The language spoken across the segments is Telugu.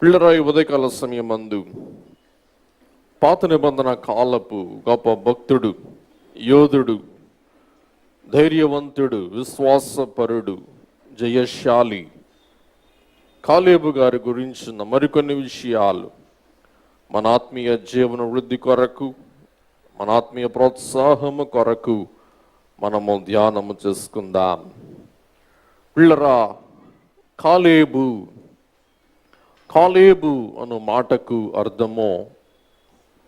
పిల్లరా, ఈ ఉదయకాల సమయమందు పాత నిబంధన కాలపు గొప్ప భక్తుడు, యోధుడు, ధైర్యవంతుడు, విశ్వాసపరుడు, జయశాలి కాలేబు గారి గురించిన మరికొన్ని విషయాలు మన ఆత్మీయ జీవన వృద్ధి కొరకు, మన ఆత్మీయ ప్రోత్సాహము కొరకు మనము ధ్యానము చేసుకుందాం. పిల్లరా, కాలేబు అను మాటకు అర్థము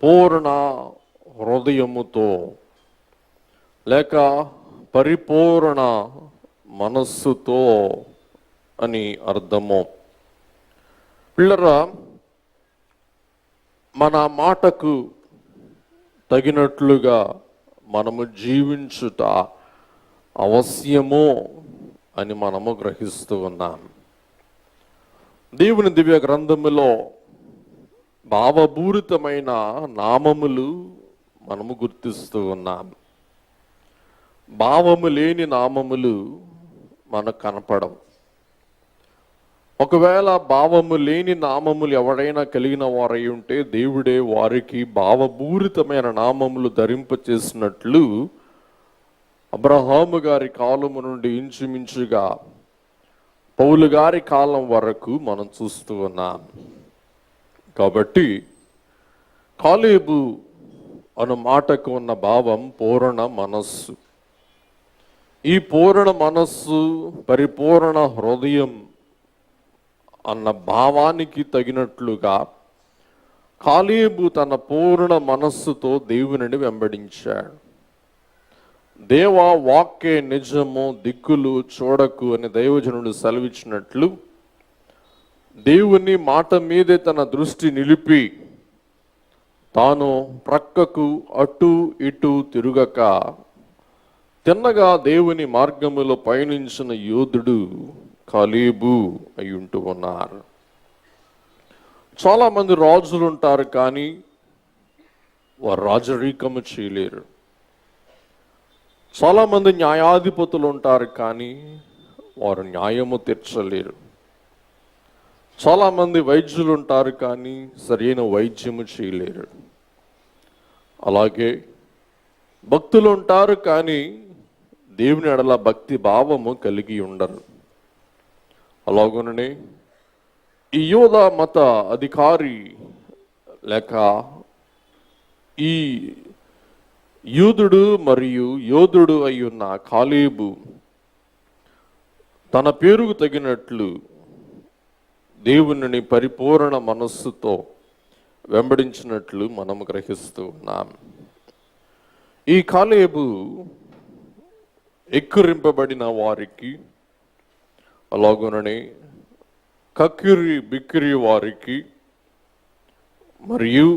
పూర్ణ హృదయముతో లేక పరిపూర్ణ మనస్సుతో అని అర్థము. పిల్లరా, మన మాటకు తగినట్లుగా మనము జీవించుట అవశ్యము అని మనము గ్రహిస్తూ ఉన్నాం. దేవుని దివ్య గ్రంథములో భావపూరితమైన నామములు మనము గుర్తిస్తూ ఉన్నాం. భావము లేని నామములు మనకు కనపడవు. ఒకవేళ భావము లేని నామములు ఎవరైనా కలిగిన వారై ఉంటే దేవుడే వారికి భావపూరితమైన నామములు ధరింపచేసినట్లు అబ్రహాము గారి కాలము నుండి ఇంచుమించుగా పౌలు గారి కాలం వరకు మనం చూస్తూ ఉన్నాం. కాబట్టి కాలేబు అను మాటకు ఉన్న భావం పూర్ణ మనస్సు. ఈ పూర్ణ మనస్సు, పరిపూర్ణ హృదయం అన్న భావానికి తగినట్లుగా కాలేబు తన పూర్ణ మనస్సుతో దేవునిని వెంబడించాడు. దేవా, వాక్కే నిజము, దిక్కులు చూడకు అని దైవజనుడు సెలవిచ్చినట్లు దేవుని మాట మీదే తన దృష్టి నిలిపి తాను ప్రక్కకు అటు ఇటు తిరుగక తిన్నగా దేవుని మార్గములో పయనించిన యోధుడు కాలేబు అయి ఉంటూ ఉన్నారు. చాలామంది రాజులు ఉంటారు, కానీ వారు రాజరీకము చేయలేరు. చాలామంది న్యాయాధిపతులు ఉంటారు, కానీ వారు న్యాయము తీర్చలేరు. చాలామంది వైద్యులు ఉంటారు, కానీ సరైన వైద్యము చేయలేరు. అలాగే భక్తులు ఉంటారు, కానీ దేవుని ఎడల భక్తి భావము కలిగి ఉండరు. అలాగనే ఈ యోధ మత అధికారి లేక ఈ యూదుడు మరియు యోధుడు అయ్యున్న కాలేబు తన పేరుకు తగినట్లు దేవుని పరిపూర్ణ మనస్సుతో వెంబడించినట్లు మనం గ్రహిస్తూ ఉన్నాం. ఈ కాలేబు ఎక్కిరింపబడిన వారికి, అలాగుననే కక్కిరి బిక్కిరి వారికి మరియు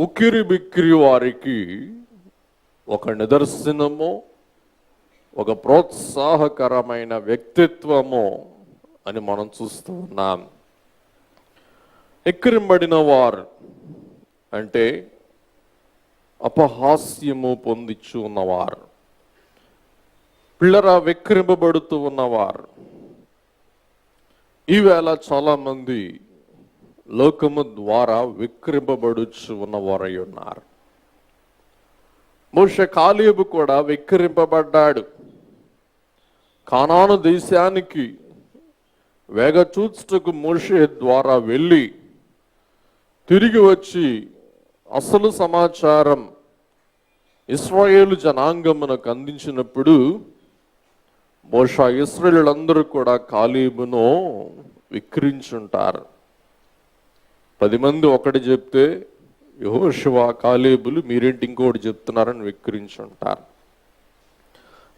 ఉక్కిరి బిక్కిరి వారికి ఒక నిదర్శనము, ఒక ప్రోత్సాహకరమైన వ్యక్తిత్వము అని మనం చూస్తూ ఉన్నాం. ఎక్కిరింపబడిన వారు అంటే అపహాస్యము పొందించు ఉన్నవారు, పిల్లరా వెక్కిరింపబడుతూ ఉన్నవారు. ఈవేళ చాలామంది లోకము ద్వారా వెక్కిరింపబడుచు ఉన్నవారై ఉన్నారు. మోషే, కాలేబు కూడా వెక్కిరింపబడ్డాడు. కానాను దేశానికి వేగచూచుటకు మోషే ద్వారా వెళ్ళి తిరిగి వచ్చి అసలు సమాచారం ఇశ్రాయేలు జనాంగమునకు అందించినప్పుడు బహుశా ఇశ్రాయేలులందరూ కూడా కాలేబును విక్రించుంటారు. 10 మంది ఒకటి చెప్తే యెహోషువ, కాలేబులు మీరేంటి ఇంకోటి చెప్తున్నారని విక్రించుంటారు.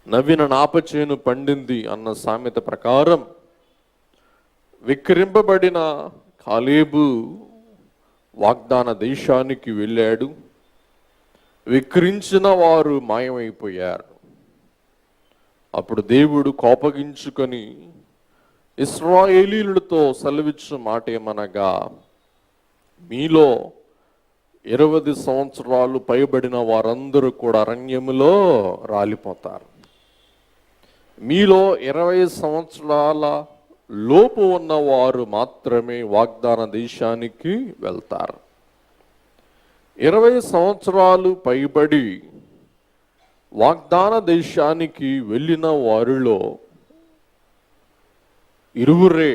నవ్విన నాపచేను పండింది అన్న సామెత ప్రకారం విక్రింపబడిన కాలేబు వాగ్దాన దేశానికి వెళ్ళాడు. విక్రించిన వారు మాయమైపోయారు. అప్పుడు దేవుడు కోపగించుకొని ఇశ్రాయేలీయులతో సెలవిచ్చు మాట ఏమనగా, మీలో 20 సంవత్సరాలు పైబడిన వారందరూ కూడా అరణ్యములో రాలిపోతారు. మీలో 20 సంవత్సరాల లోపు ఉన్నవారు మాత్రమే వాగ్దాన దేశానికి వెళ్తారు. 20 సంవత్సరాలు పైబడి వాగ్దాన దేశానికి వెళ్ళిన వారిలో 2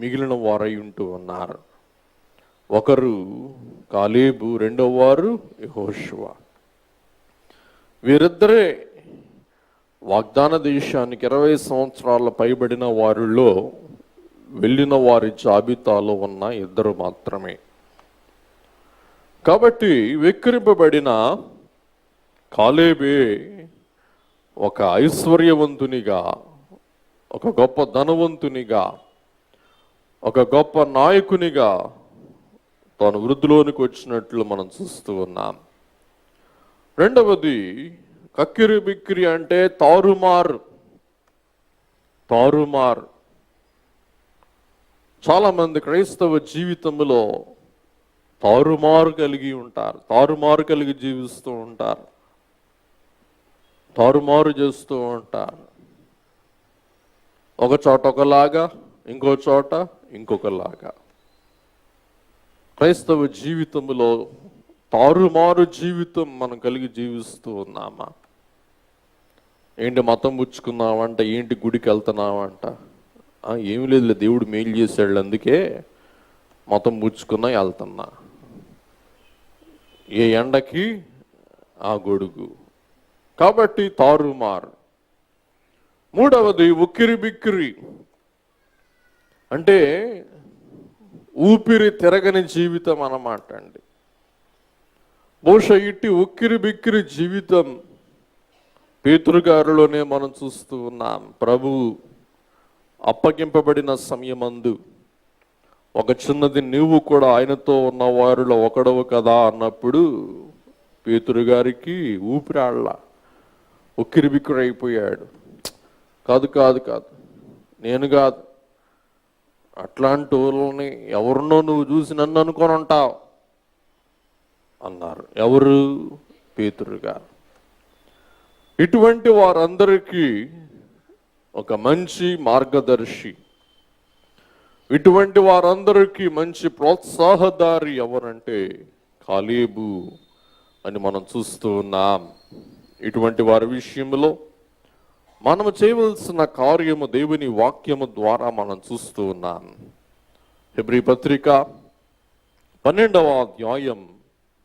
మిగిలిన వారై ఉంటూ ఉన్నారు. ఒకరు కాలేబు, రెండవ వారు యెహోషువ. వీరిద్దరే వాగ్దాన దేశానికి 20 సంవత్సరాల పైబడిన వారిలో వెళ్ళిన వారి జాబితాలో ఉన్న 2 మాత్రమే. కాబట్టి వెక్కిరింపబడిన కాలేబే ఒక ఐశ్వర్యవంతునిగా, ఒక గొప్ప ధనవంతునిగా, ఒక గొప్ప నాయకునిగా తాను వృద్ధిలోనికి వచ్చినట్లు మనం చూస్తూ ఉన్నాం. రెండవది కక్కిరి బిక్కిరి అంటే తారుమారు. చాలా మంది క్రైస్తవ జీవితంలో తారుమారు కలిగి ఉంటారు, తారుమారు కలిగి జీవిస్తూ ఉంటారు, తారుమారు చేస్తూ ఉంటారు. ఒక చోట ఒకలాగా, ఇంకో చోట ఇంకొకలాగా. క్రైస్తవ జీవితంలో తారుమారు జీవితం మనం కలిగి జీవిస్తూ ఉన్నామా? ఏంటి మతం పుచ్చుకున్నావంట, ఏంటి గుడికి వెళ్తున్నావంట, ఏమి లేదు, దేవుడు మేలు చేశాడు అందుకే మతం పుచ్చుకున్నా వెళ్తున్నా, ఏ ఎండకి ఆ గొడుగు. కాబట్టి తారుమారు. మూడవది ఉక్కిరి బిక్కిరి అంటే ఊపిరి తిరగని జీవితం అన్నమాట అండి. బహుశా ఇట్టి ఉక్కిరి బిక్కిరి జీవితం పేతురుగారిలోనే మనం చూస్తూ ఉన్నాం. ప్రభువు అప్పగింపబడిన సమయమందు ఒక చిన్నది నీవు కూడా ఆయనతో ఉన్న వారిలో ఒకడవు కదా అన్నప్పుడు పేతురుగారికి ఊపిరాళ్ళ, ఉక్కిరి బిక్కిరి అయిపోయాడు. కాదు కాదు కాదు, నేను కాదు, అట్లాంటి వాళ్ళని ఎవరినో నువ్వు చూసి నన్ను అనుకొని ఉంటావు అన్నారు. ఎవరు? పేతురుగారు. ఇటువంటి వారందరికీ ఒక మంచి మార్గదర్శి, ఇటువంటి వారందరికీ మంచి ప్రోత్సాహదారి ఎవరంటే కాలేబు అని మనం చూస్తూ ఉన్నాం. ఇటువంటి వారి విషయంలో మనము చేయవలసిన కార్యము దేవుని వాక్యము ద్వారా మనం చూస్తూ ఉన్నాం. హెబ్రీ పత్రిక 12వ అధ్యాయం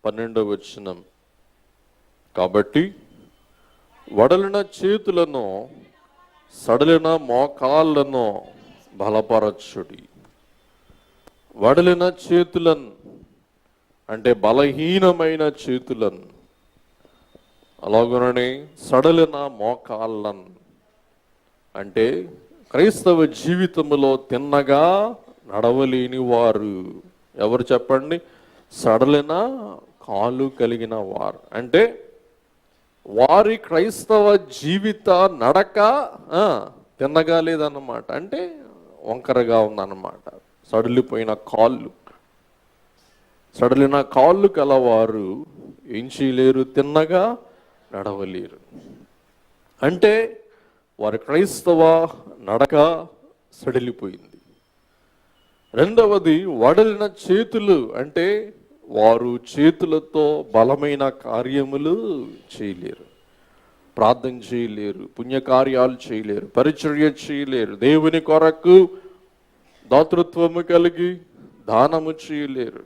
12వ వచనం. కాబట్టి వడలిన చేతులను సడలిన మోకాళ్ళను బలపరచుడి. వడలిన చేతులను అంటే బలహీనమైన చేతులను, అలాగనే సడలిన మోకాళ్ళను అంటే క్రైస్తవ జీవితంలో తిన్నగా నడవలేని వారు. ఎవరు చెప్పండి? సడలిన కాలు కలిగిన వారు. అంటే వారి క్రైస్తవ జీవిత నడక తిన్నగా లేదన్నమాట, అంటే వంకరగా ఉందన్నమాట. సడలిపోయిన కాళ్ళు, సడలిన కాళ్ళు కలవారు ఏం చేయలేరు? తిన్నగా నడవలేరు. అంటే వారి క్రైస్తవ నడక సడలిపోయింది. రెండవది వడలిన చేతులు అంటే వారు చేతులతో బలమైన కార్యములు చేయలేరు, ప్రార్థన చేయలేరు, పుణ్యకార్యాలు చేయలేరు, పరిచర్య చేయలేరు, దేవుని కొరకు దాతృత్వము కలిగి దానము చేయలేరు.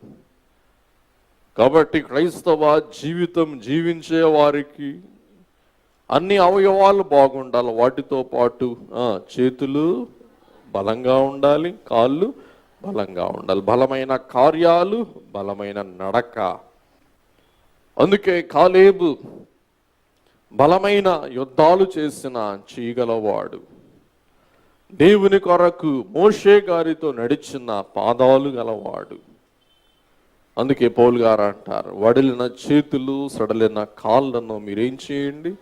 కాబట్టి క్రైస్తవ జీవితం జీవించే వారికి అన్ని అవయవాలు బాగుండాలి. వాటితో పాటు చేతులు బలంగా ఉండాలి, కాళ్ళు బలంగా ఉండాలి, బలమైన కార్యాలు, బలమైన నడక. అందుకే కాలేబు బలమైన యుద్ధాలు చేసిన చేయగలవాడు. దేవుని కొరకు మోషే గారితో నడిచిన పాదాలు గలవాడు. అందుకే పౌలు గారు అంటారు, వడిలిన చేతులు సడలిన కాళ్ళను మీరేం చేయండి?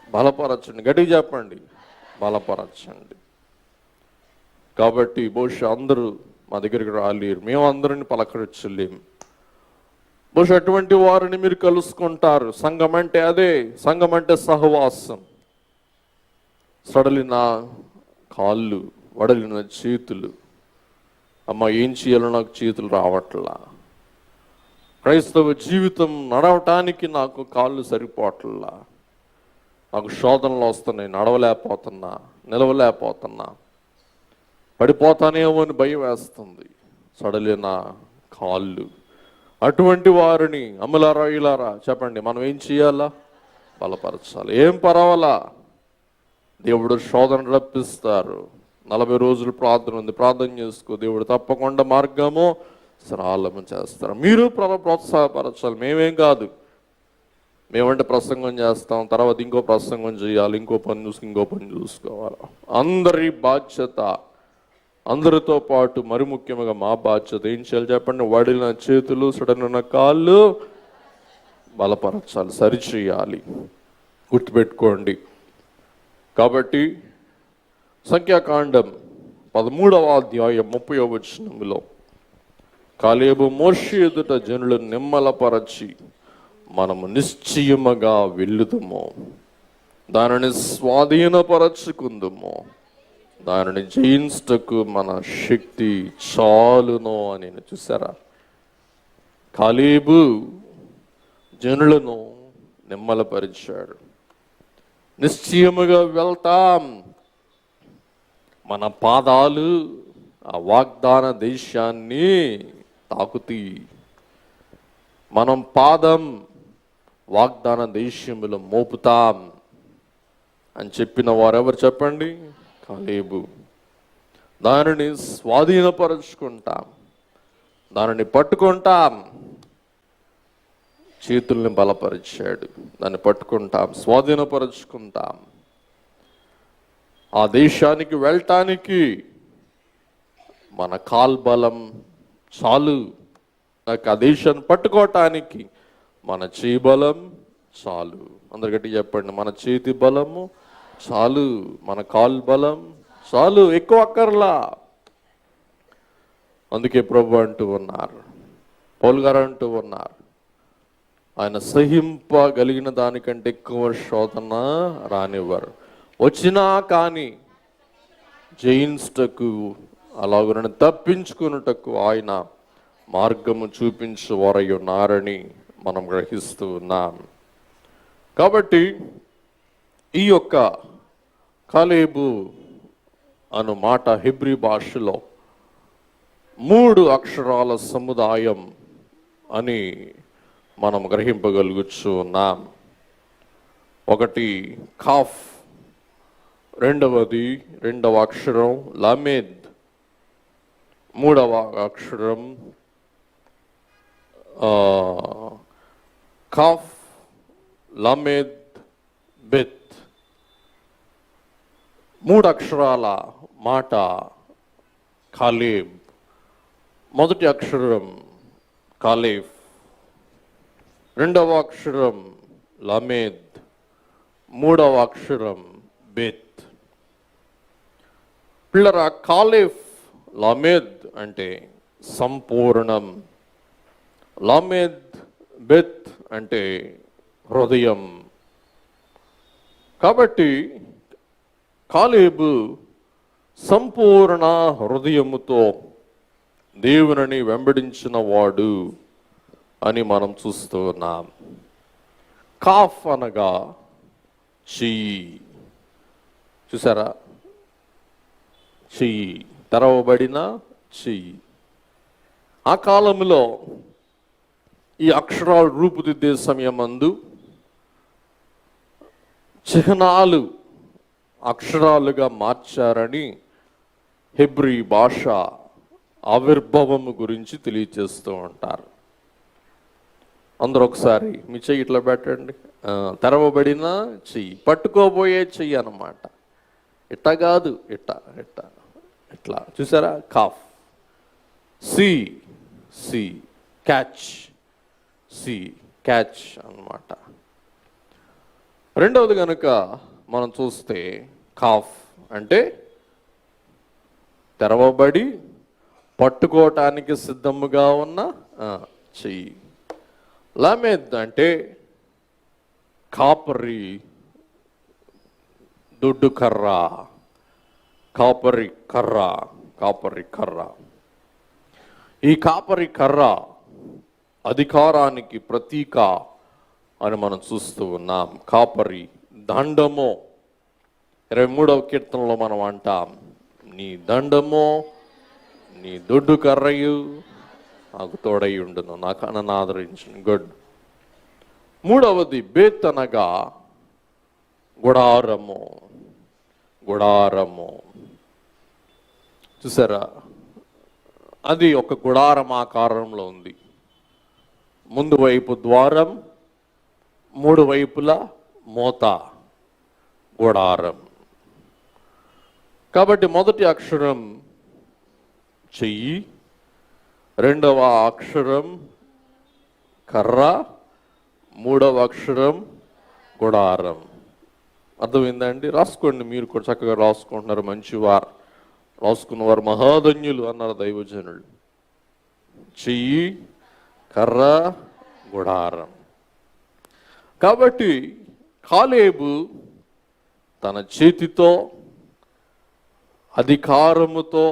బలపరచండి. గట్టిగా చెప్పండి, బలపరచండి. కాబట్టి బహుశా అందరూ మా దగ్గరికి రాలేరు, మేము అందరిని పలకరించలేము. బహుశా అటువంటి వారిని మీరు కలుసుకుంటారు. సంఘం అంటే అదే, సంఘం అంటే సహవాసం. సడలిన కాళ్ళు వడలిన చేతులు. అమ్మ, ఏం చేయాలో నాకు చేతులు రావట్లా. క్రైస్తవ జీవితం నడవటానికి నాకు కాళ్ళు సరిపోవట్లా. నాకు శోధనలు వస్తున్నాయి, నడవలేకపోతున్నా, నిలవలేకపోతున్నా, పడిపోతానేమో అని భయం వేస్తుంది, సడలిన కాళ్ళు. అటువంటి వారిని అమ్మలారా ఇలారా చెప్పండి, మనం ఏం చేయాలా? బలపరచాలి. ఏం పర్వాలా, దేవుడు శోధన రప్పిస్తారు. 40 రోజులు ప్రార్థన ఉంది, ప్రార్థన చేసుకో, దేవుడు తప్పకుండా మార్గము సరళము చేస్తారు. మీరు ప్రోత్సాహపరచాలి. మేమేం కాదు, మేమంటే ప్రసంగం చేస్తాం, తర్వాత ఇంకో ప్రసంగం చేయాలి, ఇంకో పని చూసుకోవాలి. అందరి బాధ్యత, అందరితో పాటు మరి ముఖ్యంగా మా బాధ్యత ఏం చేయాలి చెప్పండి? వడిలిన చేతులు, సడలిన కాళ్ళు బలపరచాలి, సరిచేయాలి. గుర్తుపెట్టుకోండి. కాబట్టి సంఖ్యాకాండం 13వ అధ్యాయం 30వ వచనంలో కాలేబు మోషే ఎదుట జనులను నిమ్మలపరచి మనము నిశ్చయముగా వెళ్ళుదుము, దానిని స్వాధీనపరచుకుందుము, దానిని జయించుటకు మన శక్తి చాలును అని. చూసారా? కాలేబు జనులను నిమ్మలపరిచాడు. నిశ్చయముగా వెళ్తాం, మన పాదాలు ఆ వాగ్దాన దేశాన్ని తాకుతాయి, మనం పాదం వాగ్దాన దేశములో మోపుతాం అని చెప్పిన వారెవరు చెప్పండి? కాలేబు. దానిని స్వాధీనపరుచుకుంటాం, దానిని పట్టుకుంటాం. చేతుల్ని బలపరిచాడు, దాన్ని పట్టుకుంటాం, స్వాధీనపరుచుకుంటాం. ఆ దేశానికి వెళ్ళటానికి మన కాల్బలం చాలు. ఆ దేశాన్ని పట్టుకోవటానికి మన చేయి బలం చాలు. అందరు గట్టిగా చెప్పండి, మన చేతి బలము చాలు, మన కాల్ బలం చాలు, ఎక్కువ అక్కర్లా. అందుకే ప్రభు అంటూ ఉన్నారు, పౌలు గారు అంటూ ఉన్నారు, ఆయన సహింపగలిగిన దానికంటే ఎక్కువ శోధన రానివ్వరు. వచ్చినా కానీ జయించుటకు, అలాగ తప్పించుకున్నటకు ఆయన మార్గము చూపించు వారై ఉన్నారని మనం గ్రహిస్తూ ఉన్నాం. కాబట్టి ఈ యొక్క కాలేబు అను మాట హెబ్రీ భాషలో 3 అక్షరాల సముదాయం అని మనం గ్రహింపగలుగుతూ ఉన్నాం. ఒకటి కాఫ్, రెండవ అక్షరం లామేద్, మూడవ అక్షరం కాఫ్, లామేద్, బెత్. 3 అక్షరాల మాట కాలేబ్. మొదటి అక్షరం కాలేఫ్, రెండవ అక్షరం లామేద్, మూడవ అక్షరం బెత్. పిల్లరా, కాలేఫ్, లామేద్ అంటే సంపూర్ణం, లామేద్, బెత్ అంటే హృదయం. కాబట్టి కాలేబు సంపూర్ణ హృదయముతో దేవుని వెంబడించిన వాడు అని మనం చూస్తూ ఉన్నాం. కాఫ్ అనగా చెయ్యి. చూసారా? చెయ్యి, తెరవబడిన చెయ్యి. ఆ కాలంలో ఈ అక్షరాలు రూపుదిద్దే సమయమందు చిహ్నాలు అక్షరాలుగా మార్చారని హెబ్రీ భాష ఆవిర్భావము గురించి తెలియచేస్తూ ఉంటారు. అందరూ ఒకసారి మీ చెయ్యి ఇట్లా పెట్టండి. తెరవబడిన చెయ్యి, పట్టుకోబోయే చెయ్యి అన్నమాట. ఇట్లా కాదు, ఇట్లా ఇట్లా ఇట్లా. చూసారా? కాఫ్. C, C catch, C catch అన్నమాట. రెండవది కనుక మనం చూస్తే కాఫ్ అంటే తెరవబడి పట్టుకోవటానికి సిద్ధముగా ఉన్న చెయ్యి. లామేద్ అంటే కాపరి, దుడ్డు కర్ర, కాపరి కర్ర. కాపరి కర్ర. ఈ కాపరి కర్ర అధికారానికి ప్రతీక అని మనం చూస్తూ ఉన్నాం. కాపరి దండము. 23వ కీర్తనలో మనం అంటాం, నీ దండము నీ దొడ్డు కర్రయు నాకు తోడై ఉండును, నాకు నన్ను ఆదరించును. గుడ్. 3వది బేత్ అనగా గుడారము. గుడారము చూసారా, అది ఒక గుడారం ఆకారంలో ఉంది. ముందు వైపు ద్వారం, 3 వైపులా మోత. గుడారం. కాబట్టి మొదటి అక్షరం చెయ్యి, 2వ అక్షరం కర్ర, 3వ అక్షరం గుడారం. అర్థమైందండి? రాసుకోండి, మీరు కూడా చక్కగా రాసుకుంటున్నారు. మంచివారు, రాసుకున్నవారు మహాధన్యులు అన్నారు దైవజనులు. చెయ్యి, కర్ర, గుడారం. కాబట్టి కాలేబు తన చేతితో అధికారముతో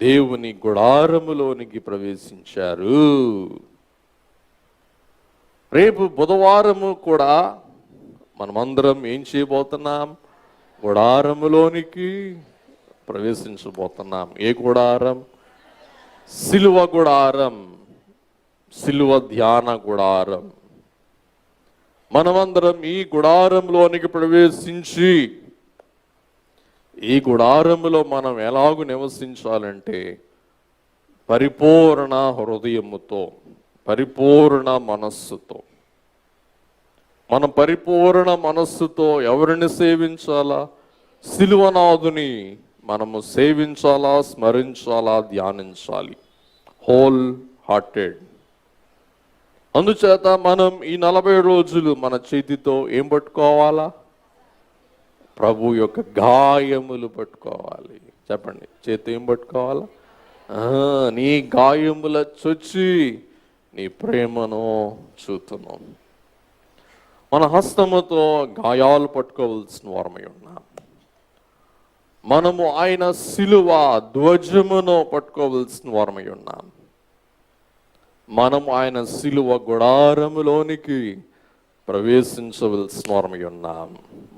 దేవుని గుడారములోనికి ప్రవేశించారు. రేపు బుధవారము కూడా మనమందరం ఏం చేయబోతున్నాం? గుడారములోనికి ప్రవేశించబోతున్నాం. ఏ గుడారం? సిలువ గుడారం, సిలువ ధ్యాన గుడారం. మనమందరం ఈ గుడారంలోనికి ప్రవేశించి ఈ గుడారములో మనం ఎలాగూ నివసించాలంటే పరిపూర్ణ హృదయముతో, పరిపూర్ణ మనస్సుతో. మనం పరిపూర్ణ మనస్సుతో ఎవరిని సేవించాలా? సిలువనాథుని మనము సేవించాలా, స్మరించాలా, ధ్యానించాలి. Whole hearted. అందుచేత మనం ఈ 40 రోజులు మన చేతితో ఏం పట్టుకోవాలా? ప్రభు యొక్క గాయములు పట్టుకోవాలి. చెప్పండి, చేతి ఏం పట్టుకోవాలా? నీ గాయముల చొచ్చి నీ ప్రేమను చూతును. మన హస్తముతో గాయాలు పట్టుకోవలసిన వారమై ఉన్నాం. మనము ఆయన సిలువ ధ్వజమును పట్టుకోవలసిన వారమై ఉన్నాం. మనం ఆయన సిలువ గుడారములోనికి ప్రవేశించవలసిన వారమై ఉన్నాం.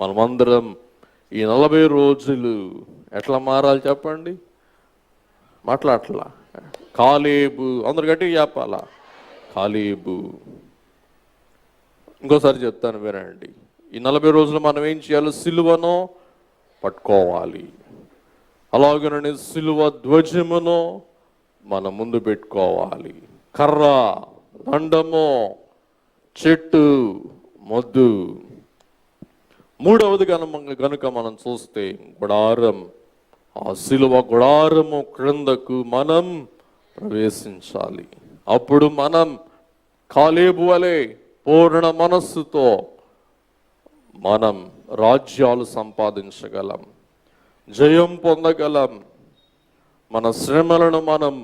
మనమందరం ఈ 40 రోజులు ఎట్లా మారాలి చెప్పండి? మాట్లాడట్లా. కాలేబు, అందరు గట్టిగా చెప్పాలా? కాలేబు. ఇంకోసారి చెప్తాను, వినండి. ఈ 40 రోజులు మనం ఏం చేయాలి? సిలువను పట్టుకోవాలి. అలాగనే సిలువ ధ్వజమును మన ముందు పెట్టుకోవాలి. కర్ర, దండము, చెట్టు, మొద్దు. 3వది కనుక మనం చూస్తే గుడారం. ఆ సిలువ గుడారము క్రిందకు మనం ప్రవేశించాలి. అప్పుడు మనం కాలేబు వలె పూర్ణ మనస్సుతో మనం రాజ్యాలు సంపాదించగలం, జయం పొందగలం, మన శ్రమలను మనం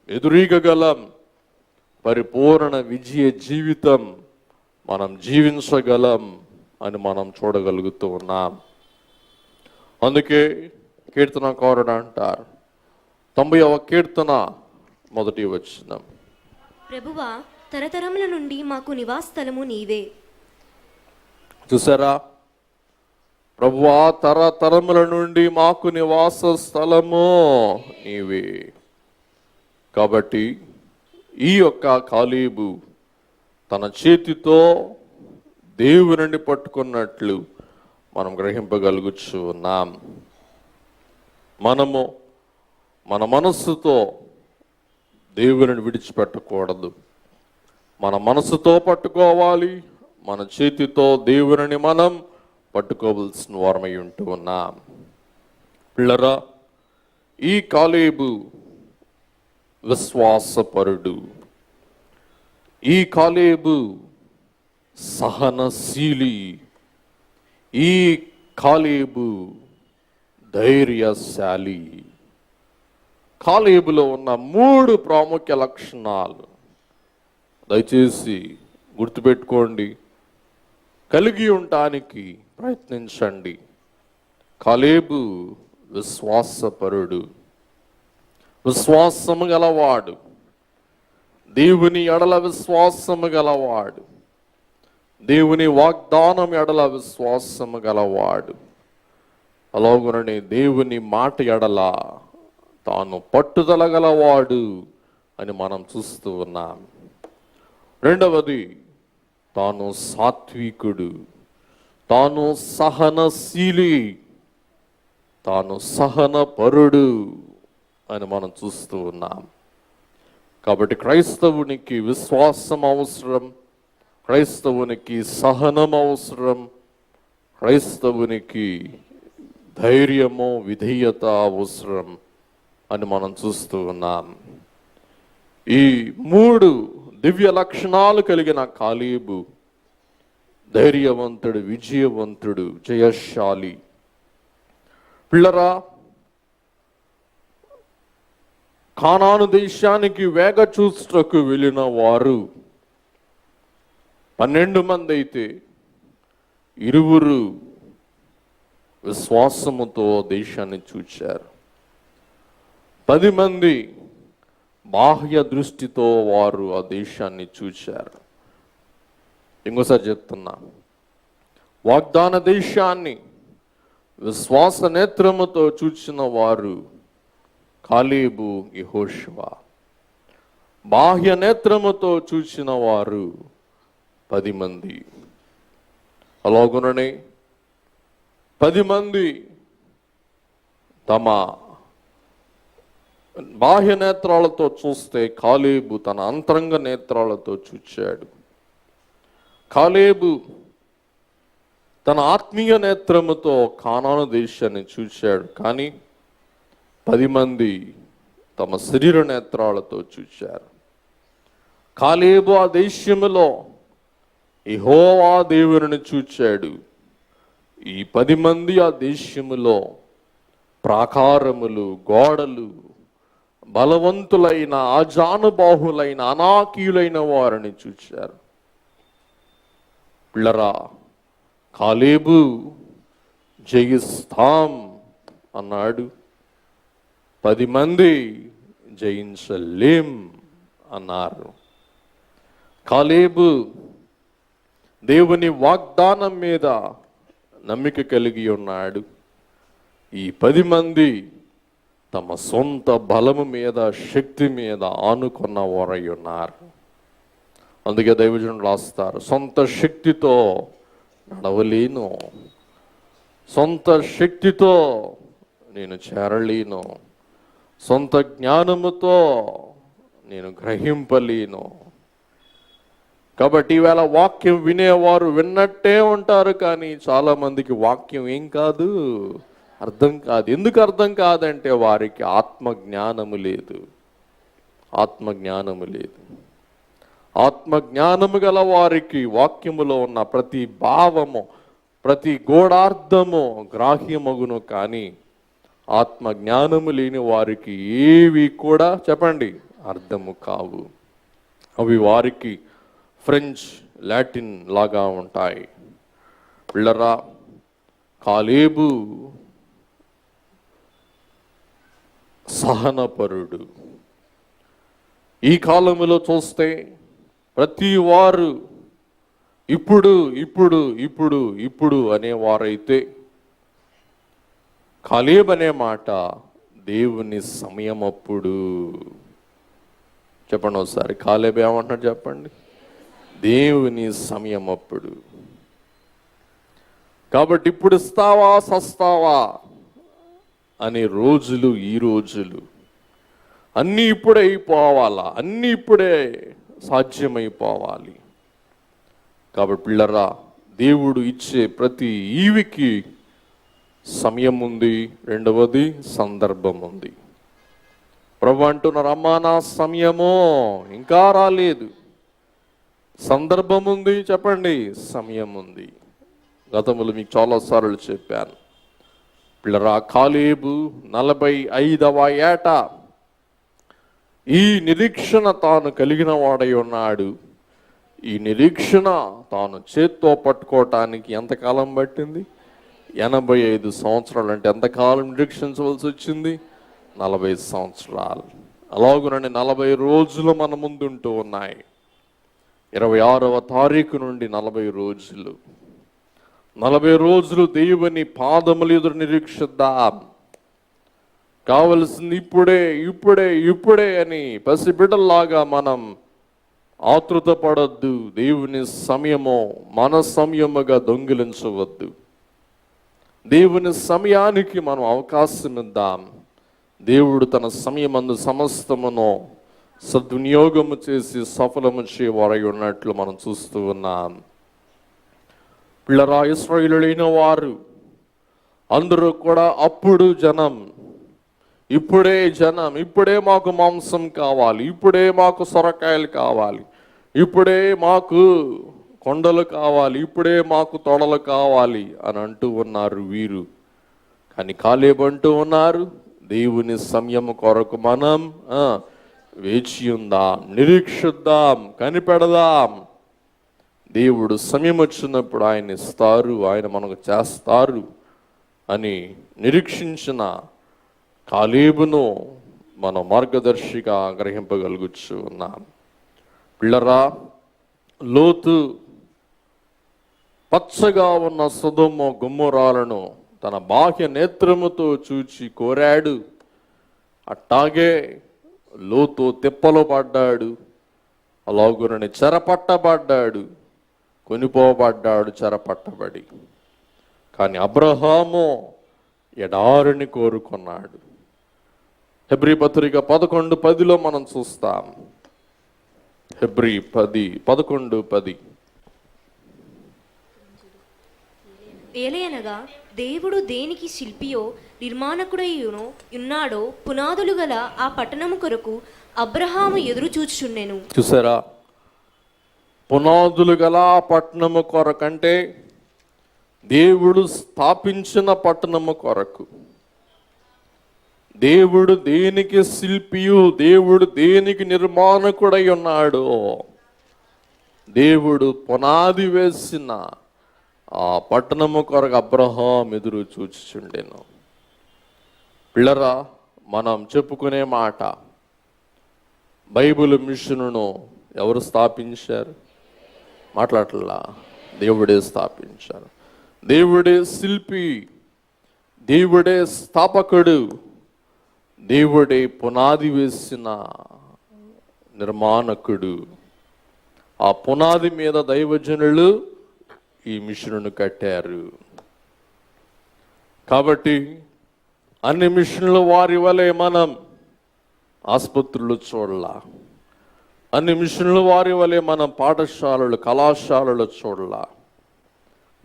ఎదురీగగలం, పరిపూర్ణ విజయ జీవితం మనం జీవించగలం అని మనం చూడగలుగుతూ ఉన్నాం. అందుకే కీర్తనకారుడు అంటారు, 90వ కీర్తన 1వ వచనం, ప్రభువా తరతరముల నుండి మాకు నివాస స్థలము నీవే. చూసారా? ప్రభువా తరతరముల నుండి మాకు నివాస స్థలము నీవే. కాబట్టి ఈ యొక్క కాలేబు తన చేతితో దేవుని పట్టుకున్నట్లు మనం గ్రహింపగలుగుచు ఉన్నాం. మనము మన మనస్సుతో దేవుని విడిచిపెట్టకూడదు. మన మనస్సుతో పట్టుకోవాలి, మన చేతితో దేవుని మనం పట్టుకోవలసిన వారమై ఉంటూ ఉన్నాం. పిల్లరా, ఈ కాలేబు విశ్వాసపరుడు. ఈ కాలేబు సహనశీలి. ఈ కాలేబు ధైర్యశాలి. కాలేబులో ఉన్న 3 ప్రాముఖ్య లక్షణాలు దయచేసి గుర్తుపెట్టుకోండి, కలిగి ఉండటానికి ప్రయత్నించండి. కాలేబు విశ్వాసపరుడు, విశ్వాసము గలవాడు, దేవుని ఎడల విశ్వాసము గలవాడు, దేవుని వాగ్దానం ఎడల విశ్వాసము గలవాడు. అలాగుననే దేవుని మాట ఎడల తాను పట్టుదల గలవాడు అని మనం చూస్తూ ఉన్నాం. రెండవది, తాను సాత్వికుడు, తాను సహనశీలి, తాను సహనపరుడు అని మనం చూస్తూ ఉన్నాం. కాబట్టి క్రైస్తవునికి విశ్వాసం అవసరం, క్రైస్తవునికి సహనం అవసరం, క్రైస్తవునికి ధైర్యము విధేయత అవసరం అని మనం చూస్తూ ఉన్నాం. ఈ 3 దివ్య లక్షణాలు కలిగిన కాలేబు ధైర్యవంతుడు, విజయవంతుడు, జయశాలి. పిల్లరా, కానాను దేశానికి వేగ చూచుటకు వెళ్ళిన వారు 12 మంది అయితే 2 విశ్వాసముతో దేశాన్ని చూచారు. 10 మంది బాహ్య దృష్టితో వారు ఆ దేశాన్ని చూచారు. ఇంకోసారి చెప్తున్నా, వాగ్దాన దేశాన్ని విశ్వాస నేత్రముతో చూచిన వారు కాలేబు, యెహోషువ. బాహ్య నేత్రముతో చూచిన వారు 10 మంది. అలాగుననే 10 మంది తమ బాహ్య నేత్రాలతో చూస్తే కాలేబు తన అంతరంగ నేత్రాలతో చూచాడు. కాలేబు తన ఆత్మీయ నేత్రముతో కానాను దేశాన్ని చూచాడు. కానీ 10 మంది తమ శరీర నేత్రాలతో చూచారు. కాలేబు ఆ దేశములో యెహోవా దేవుని చూచాడు. ఈ 10 మంది ఆ దేశములో ప్రాకారములు, గోడలు, బలవంతులైన, ఆజానుబాహులైన, అనాకీయులైన వారిని చూచారు. పిల్లరా, కాలేబు జయిస్తాం అన్నాడు, 10 మంది జయించలేం అన్నారు. కాలేబు దేవుని వాగ్దానం మీద నమ్మిక కలిగి ఉన్నాడు. ఈ 10 మంది తమ సొంత బలము మీద, శక్తి మీద ఆనుకున్న వారై ఉన్నారు. అందుకే దైవజనులు రాస్తారు, సొంత శక్తితో నడవలేను, సొంత శక్తితో నేను చేరలేను, సొంత జ్ఞానముతో నేను గ్రహింపలేను. కాబట్టి ఈవేళ వాక్యం వినేవారు విన్నట్టే ఉంటారు, కానీ చాలా మందికి వాక్యం ఏం కాదు, అర్థం కాదు. ఎందుకు అర్థం కాదంటే వారికి ఆత్మజ్ఞానము లేదు. ఆత్మజ్ఞానము లేదు. ఆత్మజ్ఞానము గల వారికి వాక్యములో ఉన్న ప్రతి భావము, ప్రతి గూఢార్థము గ్రాహ్యమగును. కానీ ఆత్మజ్ఞానము లేని వారికి ఏవి కూడా చెప్పండి అర్థము కావు. అవి వారికి ఫ్రెంచ్, లాటిన్ లాగా ఉంటాయి. పిల్లరా, కాలేబు సహనపరుడు. ఈ కాలములో చూస్తే ప్రతి వారు ఇప్పుడు ఇప్పుడు ఇప్పుడు ఇప్పుడు అనేవారైతే, కాలేబు అనే మాట దేవుని సమయం అప్పుడు. చెప్పండి ఒకసారి, కాలేబు ఏమంటున్నాడు చెప్పండి, దేవుని సమయం అప్పుడు. కాబట్టి ఇప్పుడు ఇస్తావా సస్తావా అనే రోజులు ఈ రోజులు. అన్నీ ఇప్పుడే అయిపోవాలా, అన్నీ ఇప్పుడే సాధ్యమైపోవాలి. కాబట్టి పిల్లరా, దేవుడు ఇచ్చే ప్రతి ఈవికి సమయం ఉంది, రెండవది సందర్భం ఉంది. ప్రభు అంటున్నారు, అమ్మా నా సమయమో ఇంకా రాలేదు. సందర్భం ఉంది, చెప్పండి సమయం ఉంది. గతంలో మీకు చాలాసార్లు చెప్పాను. పిల్లరా, కాలేబు 45వ ఏట ఈ నిరీక్షణ తాను కలిగిన వాడై ఉన్నాడు. ఈ నిరీక్షణ తాను చేత్తో పట్టుకోవటానికి ఎంతకాలం పట్టింది? 85 సంవత్సరాలు అంటే ఎంతకాలం నిరీక్షించవలసి వచ్చింది? 40 సంవత్సరాలు. అలాగునండి 40 రోజులు మన ముందుంటూ ఉన్నాయి. 26వ తారీఖు నుండి 40 రోజులు. 40 రోజులు దేవుని పాదములు ఎదురు నిరీక్షిద్దాం. కావలసింది ఇప్పుడే ఇప్పుడే ఇప్పుడే అని పసిబిడ్డల్లాగా మనం ఆతృత పడొద్దు. దేవుని సమయము మన సమయముగా దొంగిలించవద్దు. దేవుని సమయానికి మనం అవకాశం ఇద్దాం. దేవుడు తన సమయమందు సమస్తమును సద్వినియోగము చేసి సఫలము చేయవారై ఉన్నట్లు మనం చూస్తూ ఉన్నాం. పిల్లరా, ఇశ్రాయేలీయులైన వారు అందరూ కూడా అప్పుడు జనం, ఇప్పుడే జనం, ఇప్పుడే మాకు మాంసం కావాలి, ఇప్పుడే మాకు సొరకాయలు కావాలి, ఇప్పుడే మాకు కొండలు కావాలి, ఇప్పుడే మాకు తొడలు కావాలి అని అంటూ ఉన్నారు వీరు. కానీ కాలేబు అంటూ ఉన్నారు, దేవుని సమయం కొరకు మనం వేచి ఉందాం, నిరీక్షిద్దాం, కనిపెడదాం. దేవుడు సమయం వచ్చినప్పుడు ఆయన ఇస్తారు, ఆయన మనకు చేస్తారు అని నిరీక్షించిన కాలేబును మనం మార్గదర్శిగా గ్రహింపగలుగుచు ఉన్నాం. పిల్లరా, లోతు పచ్చగా ఉన్న సొదొమ గొమొరాలను తన బాహ్య నేత్రముతో చూచి కోరాడు. అట్టాగే లోతు తిప్పలు పడ్డాడు, అలాగునని చెరపట్టబడ్డాడు, కొనిపోబడ్డాడు చెరపట్టబడి. కానీ అబ్రహాము ఎడారిని కోరుకున్నాడు. హెబ్రీ పత్రిక 11:10 మనం చూస్తాం. హెబ్రీ 11:10. ఏలయనగా దేవుడు దేనికి శిల్పియో నిర్మాణకుడయ్యునో ఉన్నాడో పునాదులు గల ఆ పట్టణము కొరకు అబ్రహాము ఎదురు చూచుచుండెను. చూసారా, పునాదులు గల ఆ పట్టణము కొరకంటే దేవుడు స్థాపించిన పట్టణము కొరకు. దేవుడు దేనికి శిల్పియు, దేవుడు దేనికి నిర్మాణకుడై ఉన్నాడో, దేవుడు పునాది వేసిన ఆ పట్టణము కొరకు అబ్రహాం ఎదురు చూచుచుండెను. పిల్లరా, మనం చెప్పుకునే మాట, బైబిల్ మిషన్ను ఎవరు స్థాపించారు? మాట్లాడలా, దేవుడే స్థాపించారు. దేవుడే శిల్పి, దేవుడే స్థాపకుడు, దేవుడే పునాది వేసిన నిర్మాణకుడు. ఆ పునాది మీద దైవజనులు ఈ మిషన్ను కట్టారు. కాబట్టి అన్ని మిషన్లు వారి వలె మనం ఆసుపత్రులు చూడలా, అన్ని మిషన్లు వారి వలె మనం పాఠశాలలు కళాశాలలు చూడలా.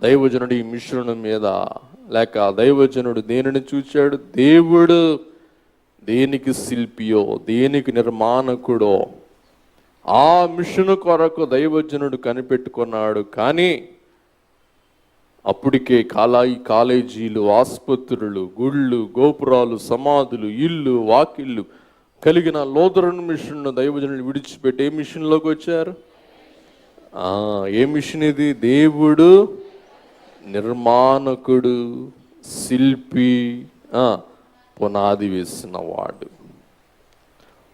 దైవజనుడు ఈ మిషను మీద, లేక దైవజనుడు దేనిని చూచాడు? దేవుడు దేనికి శిల్పియో, దేనికి నిర్మాణకుడో ఆ మిషను కొరకు దైవజనుడు కనిపెట్టుకున్నాడు. కానీ అప్పటికే కాలేజీలు, ఆసుపత్రులు, గుళ్ళు, గోపురాలు, సమాధులు, ఇల్లు, వాకిళ్ళు కలిగిన లోదరన్ మిషన్ను దైవజనులు విడిచిపెట్టి ఏ మిషన్లోకి వచ్చారు? ఏ మిషన్ ఇది? దేవుడు నిర్మాణకుడు, శిల్పి, పునాది వేసిన వాడు.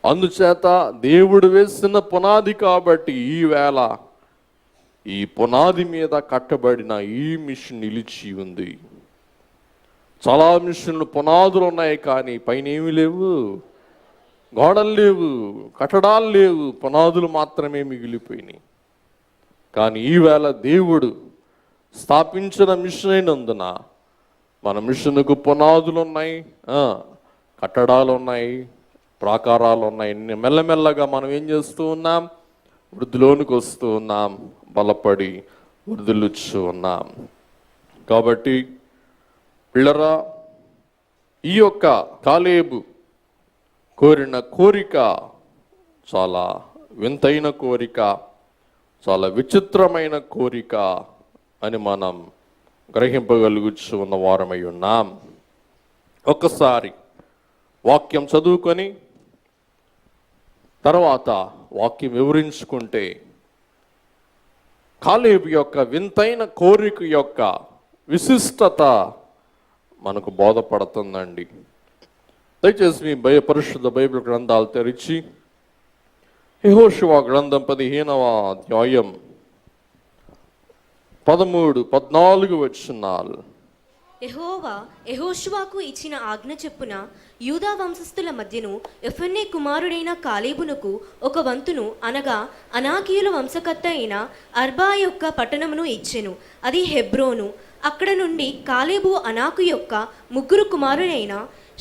అందుచేత దేవుడు వేసిన పునాది కాబట్టి ఈవేళ ఈ పునాది మీద కట్టబడిన ఈ మిషన్ నిలిచి ఉంది. చాలా మిషన్లు పునాదులు ఉన్నాయి, కానీ పైన ఏమీ లేవు, గోడలు లేవు, కట్టడాలు లేవు, పునాదులు మాత్రమే మిగిలిపోయినాయి. కానీ ఈవేళ దేవుడు స్థాపించిన మిషన్ అయినందున మన మిషన్కు పునాదులు ఉన్నాయి, కట్టడాలు ఉన్నాయి, ప్రాకారాలు ఉన్నాయి. మెల్లమెల్లగా మనం ఏం చేస్తూ ఉన్నాం? వృద్ధిలోనికి వస్తూ ఉన్నాం, బలపడి వృద్ధులుచ్చు ఉన్నాం. కాబట్టి పిల్లరా, ఈ యొక్క కాలేబు కోరిన కోరిక చాలా వింతైన కోరిక, చాలా విచిత్రమైన కోరిక అని మనం గ్రహింపగలుగుచు ఉన్న వారమై ఉన్నాం. ఒక్కసారి వాక్యం చదువుకొని తర్వాత వాక్యం వివరించుకుంటే కాలేబు యొక్క వింతైన కోరిక యొక్క విశిష్టత మనకు బోధపడుతుందండి. దయచేసి మీ పరిశుద్ధ బైబిల్ గ్రంథాలు తెరిచి యెహోషువ గ్రంథం 15వ అధ్యాయం 13-14 వచనాలు. యెహోవా యెహోషువకు ఇచ్చిన ఆజ్ఞ చెప్పున యూదా వంశస్థుల మధ్యను యెఫున్నె కుమారుడైన కాలేబునకు ఒక వంతును, అనగా అనాకీయుల వంశకర్త అయిన అర్బా యొక్క పట్టణమును ఇచ్చెను. అది హెబ్రోను. అక్కడ నుండి కాలేబు అనాకు యొక్క 3 కుమారులైన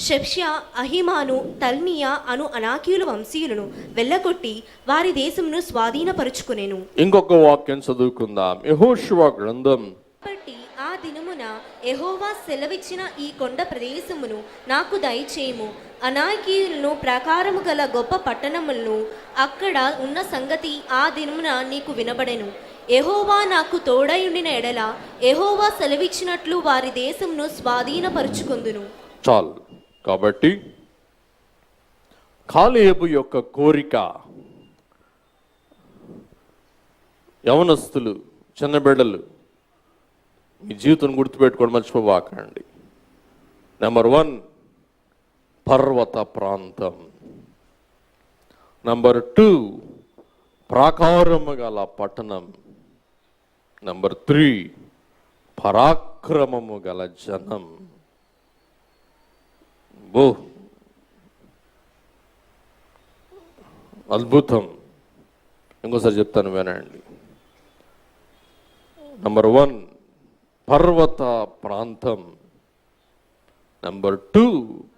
షెఫ్షా, అహిమాను, తల్మియా అను అనాకీయుల వంశీయులను వెళ్ళగొట్టి వారి దేశమును స్వాధీనపరుచుకునేను. ఇంకొక వాక్యం చదువుకుందాం. యెహోషువ గ్రంథం కాబట్టి ఆ దినమున యెహోవా సెలవిచ్చిన ఈ కొండ ప్రదేశమును నాకు దయచేయము. అనాకీయులను ప్రాకారము గల గొప్ప పట్టణములను అక్కడ ఉన్న సంగతి ఆ దినమున నీకు వినబడెను. యెహోవా నాకు తోడయుండిన ఎడల యెహోవా సెలవిచ్చినట్లు వారి దేశమును స్వాధీనపరుచుకొందును. చాలు. కాబట్టి కాలేబు యొక్క కోరిక, యవనస్తులు, చిన్న బిడ్డలు, మీ జీవితం గుర్తుపెట్టుకోవడం మర్చిపోవాకండి. నెంబర్ 1 పర్వత ప్రాంతం. నెంబర్ 2 ప్రాకారము గల పట్టణం. నెంబర్ 3 పరాక్రమము గల జనం. బో అద్భుతం. ఇంకోసారి చెప్తాను వినండి. నెంబర్ 1 పర్వత ప్రాంతం. నెంబర్ 2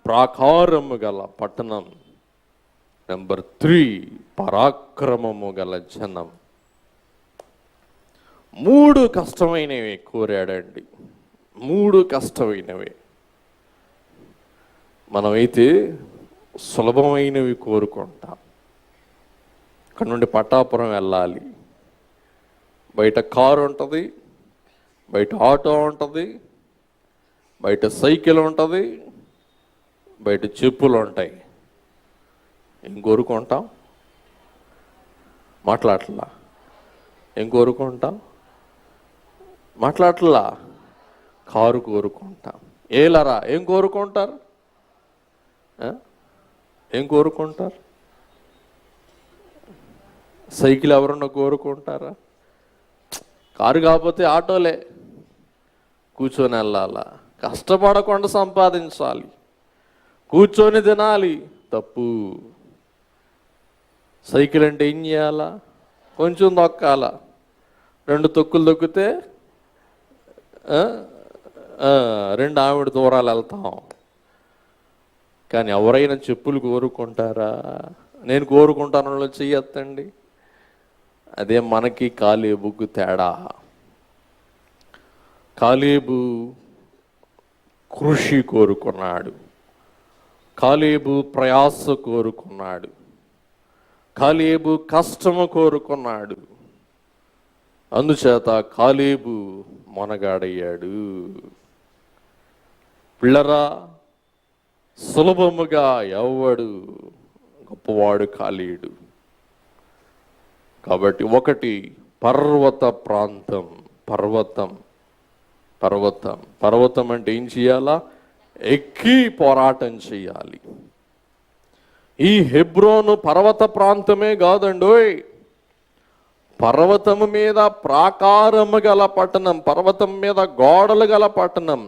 ప్రాకారము గల పట్టణం. నెంబర్ 3 పరాక్రమము గల జనం. 3 కష్టమైనవి కోరాడండి. 3 కష్టమైనవి. మనమైతే సులభమైనవి కోరుకుంటాం. అక్కడ నుండి పట్టాపురం వెళ్ళాలి. బయట కారు ఉంటుంది, బయట ఆటో ఉంటుంది, బయట సైకిల్ ఉంటుంది, బయట చెప్పులు ఉంటాయి. ఏం కోరుకుంటాం? మాట్లాడలా. ఏం కోరుకుంటాం? మాట్లాడలా. కారు కోరుకుంటాం. ఏలరా ఏం కోరుకుంటారు? ఏం కోరుకుంటారు? సైకిల్ ఎవరన్నా కోరుకుంటారా? కారు కాకపోతే ఆటోలే. కూర్చొని వెళ్ళాలా? కష్టపడకుండా సంపాదించాలి, కూర్చొని తినాలి. తప్పు. సైకిల్ అంటే ఏం చేయాలా? కొంచెం తొక్కాల. 2 తొక్కులు తొక్కితే 2 ఆవిడ దూరాలు వెళ్తాం. కానీ ఎవరైనా చెప్పులు కోరుకుంటారా? నేను కోరుకుంటాను చెయ్యొద్దండి. అదే మనకి కాలేబుకు తేడా. కాలేబు కృషి కోరుకున్నాడు. కాలేబు ప్రయాస కోరుకున్నాడు. కాలేబు కష్టము కోరుకున్నాడు. అందుచేత కాలేబు మొనగాడయ్యాడు. పిల్లరా, సులభముగా ఎవడు గొప్పవాడు కాలేడు. కాబట్టి 1 పర్వత ప్రాంతం. పర్వతం అంటే ఏం చేయాలా? ఎక్కి పోరాటం చేయాలి. ఈ హెబ్రోను పర్వత ప్రాంతమే కాదండోయ్, పర్వతము మీద ప్రాకారము గల పట్టణం, పర్వతం మీద గోడలు గల పట్టణం.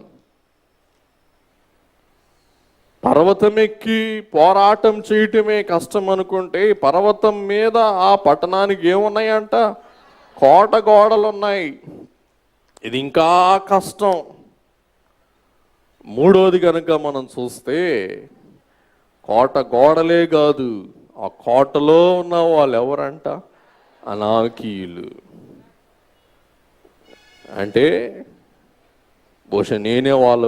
పర్వతం ఎక్కి పోరాటం చేయటమే కష్టం అనుకుంటే, పర్వతం మీద ఆ పట్టణానికి ఏమున్నాయంట? కోట గోడలు ఉన్నాయి. ఇది ఇంకా కష్టం. 3వది కనుక మనం చూస్తే, కోట గోడలే కాదు, ఆ కోటలో ఉన్న వాళ్ళు ఎవరంట? అనాకీయులు. అంటే బహుశా నేనే వాళ్ళ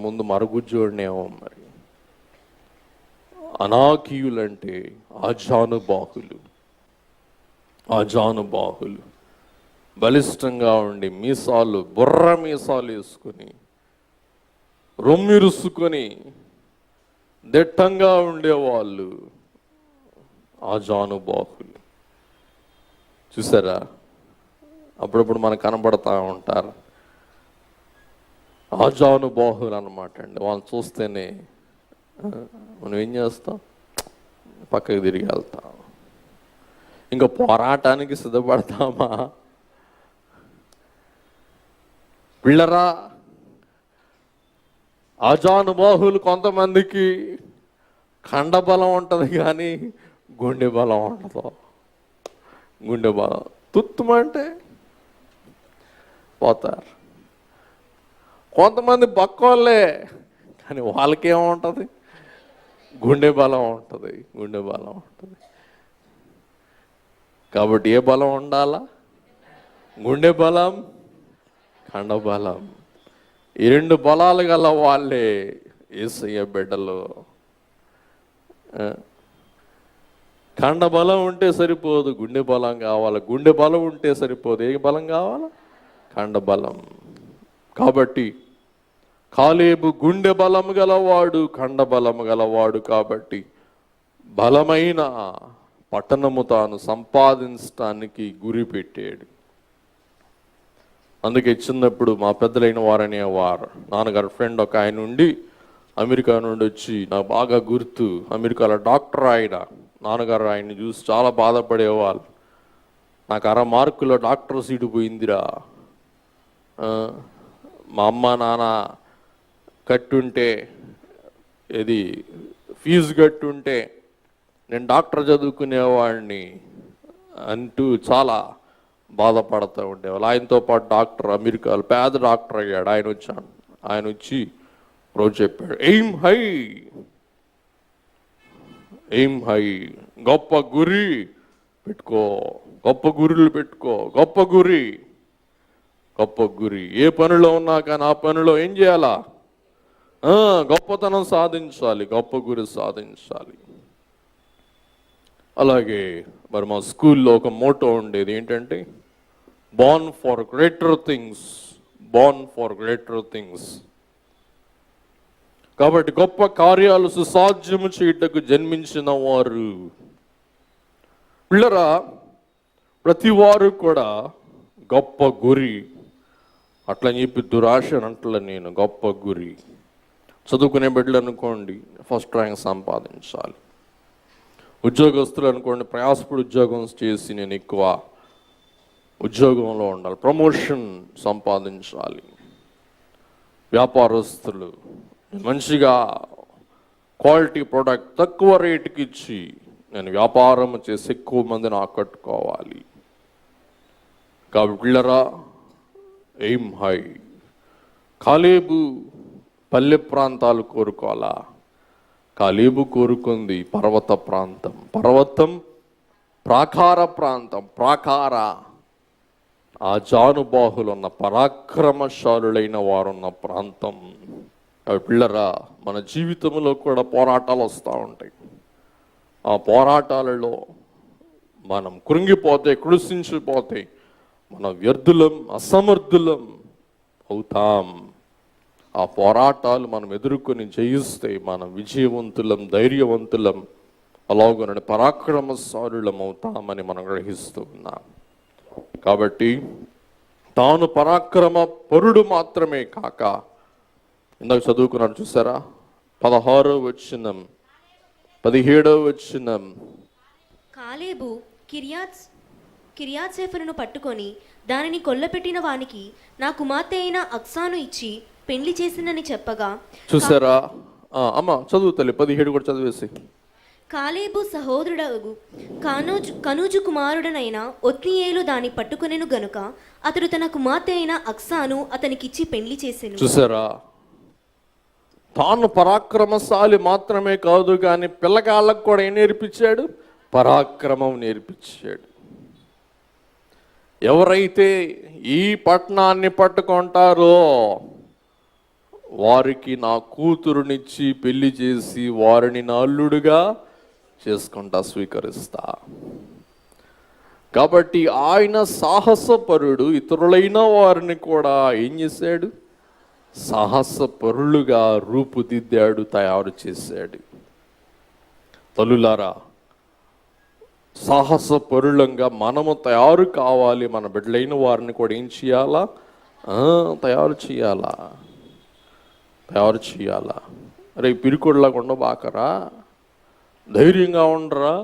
ముందు మరుగుజ్జోడినేమో. మరి అనాకీయులు అంటే ఆజానుబాహులు, బలిష్టంగా ఉండి మీసాలు, బుర్ర మీసాలు వేసుకుని, రొమ్మిరుసుకొని దిట్టంగా ఉండేవాళ్ళు ఆజానుబాహులు. చూసారా? అప్పుడప్పుడు మనకు కనబడతా ఉంటారు. ఆజానుబాహులు అన్నమాట అండి. వాళ్ళని చూస్తేనే మనం ఏం చేస్తాం, పక్కకి తిరిగి వెళ్తాం. ఇంకా పోరాటానికి సిద్ధపడతామా? పిల్లరా, ఆజానుబాహులు కొంతమందికి కండబలం ఉంటుంది కానీ గుండె బలం ఉండదు. గుండె బలం తుత్తుమంటే పోతారు. కొంతమంది బక్కోళ్ళే కానీ వాళ్ళకేముంటుంది, గుండె బలం ఉంటుంది. గుండె బలం ఉంటుంది. కాబట్టి ఏ బలం ఉండాలా? గుండె బలం, కండబలం. ఈ రెండు బలాలు గల వాళ్ళే యేసయ్య బిడ్డలు. కండబలం ఉంటే సరిపోదు, గుండె బలం కావాలి. గుండె బలం ఉంటే సరిపోదు, ఏ బలం కావాలా? కండబలం. కాబట్టి కాలేబు గుండె బలము గలవాడు, కండబలము గలవాడు. కాబట్టి బలమైన పట్టణము తాను సంపాదించడానికి గురి పెట్టాడు. అందుకే చిన్నప్పుడు మా పెద్దలైన వారనేవారు, నాన్నగారు ఫ్రెండ్ ఒక ఆయన ఉండి అమెరికా నుండి వచ్చి, నాకు బాగా గుర్తు, అమెరికాలో డాక్టర్ ఆయన. నాన్నగారు ఆయన్ని చూసి చాలా బాధపడేవాళ్ళు. నాకు 6 మార్కులో డాక్టర్ సీటు పోయిందిరా, మా అమ్మ నాన్న కట్టుంటే, ఇది ఫీజు కట్టుంటే నేను డాక్టర్ చదువుకునేవాడిని అంటూ చాలా బాధపడుతూ ఉండేవాళ్ళు. ఆయనతో పాటు డాక్టర్, అమెరికాలో పెద్ద డాక్టర్ అయ్యాడు. ఆయన వచ్చి రోజు చెప్పాడు, ఎయిమ్ హై, ఎయిమ్ హై, గొప్ప గురి పెట్టుకో, గొప్ప గురులు పెట్టుకో, గొప్ప గురి, గొప్ప గురి. ఏ పనిలో ఉన్నా కానీ ఆ పనిలో ఏం చేయాలా? గొప్పతనం సాధించాలి, గొప్ప గురి సాధించాలి. అలాగే మరి మా స్కూల్లో ఒక మోటో ఉండేది, ఏంటంటే Born for greater things, Born for greater things. కాబట్టి గొప్ప కార్యాలు సుసాధ్యము చేయుటకు జన్మించిన వారు. పిల్లరా, ప్రతి వారు కూడా గొప్ప గురి, అట్లని చెప్పి దురాశ అంటలే నేను. గొప్ప గురి. చదువుకునే బిడ్డలు అనుకోండి, ఫస్ట్ ర్యాంక్ సంపాదించాలి. ఉద్యోగస్తులు అనుకోండి, ప్రయాసపడి ఉద్యోగం చేసి నేను ఎక్కువ ఉద్యోగంలో ఉండాలి, ప్రమోషన్ సంపాదించాలి. వ్యాపారస్తులు మంచిగా క్వాలిటీ ప్రోడక్ట్ తక్కువ రేటుకి ఇచ్చి నేను వ్యాపారం చేసి ఎక్కువ మందిని ఆకట్టుకోవాలి. కాబట్టి పిల్లరా, ఎయిమ్ హై. కాలేబు పల్లె ప్రాంతాలు కోరుకోవాలా? కాలేబు కోరుకుంది పర్వత ప్రాంతం. పర్వతం, ప్రాకార ప్రాంతం, ప్రాకార, ఆ జానుబాహులు ఉన్న పరాక్రమశాలులైన వారున్న ప్రాంతం. పిల్లరా, మన జీవితంలో కూడా పోరాటాలు వస్తూ ఉంటాయి. ఆ పోరాటాలలో మనం కృంగిపోతే, కృషించిపోతే మన వ్యర్థులం, అసమర్థులం అవుతాం. ఆ పోరాటాలు మనం ఎదుర్కొని జయిస్తే మనం విజయవంతులం, ధైర్యవంతులం, అలాగనే పరాక్రమశాలులం అవుతామని మనం గ్రహిస్తూ ఉన్నాం. కాబట్టి తాను పరాక్రమ పరుడు మాత్రమే కాక, ఇందాక చదువుకున్నాడు చూసారా, 16వ వచనం, 17వ వచనం. కాలేబు కిర్యాత్సేఫరును పట్టుకొని దానిని కొల్లపెట్టిన వానికి నా కుమార్తె అయిన అక్సాను ఇచ్చి పెళ్లి చేసినని చెప్పగా, చూసారా? అమ్మ చదువు తల్లి, 17 కూడా చదివేసి. కాలేబు సహోదరుడు కనూజు కుమారుడనైన ఒత్నీయేలు దాన్ని పట్టుకొనెను గనుక అతడు తన కుమార్తె అయిన అక్సాను అతనికిచ్చి పెళ్లి చేసెను. చూసారా? తాను పరాక్రమశాలి మాత్రమే కాదు కానీ పిల్లగాళ్ళకు కూడా ఏం నేర్పించాడు? పరాక్రమం నేర్పించాడు. ఎవరైతే ఈ పట్టణాన్ని పట్టుకుంటారో వారికి నా కూతురునిచ్చి పెళ్లి చేసి వారిని నా అల్లుడుగా చేసుకుంటా, స్వీకరిస్తా. కాబట్టి ఆయన సాహసపరుడు. ఇతరులైన వారిని కూడా ఏం చేశాడు? సాహసపరులుగా రూపుదిద్దాడు, తయారు చేశాడు. తల్లులారా, సాహసపరులంగా మనము తయారు కావాలి. మన బిడ్డలైన వారిని కూడా ఏం చేయాలా? తయారు చేయాలా. తయారు చేయాలా. అరే పిరికొడిలాగా ఉండబాకరా, ధైర్యంగా ఉండరా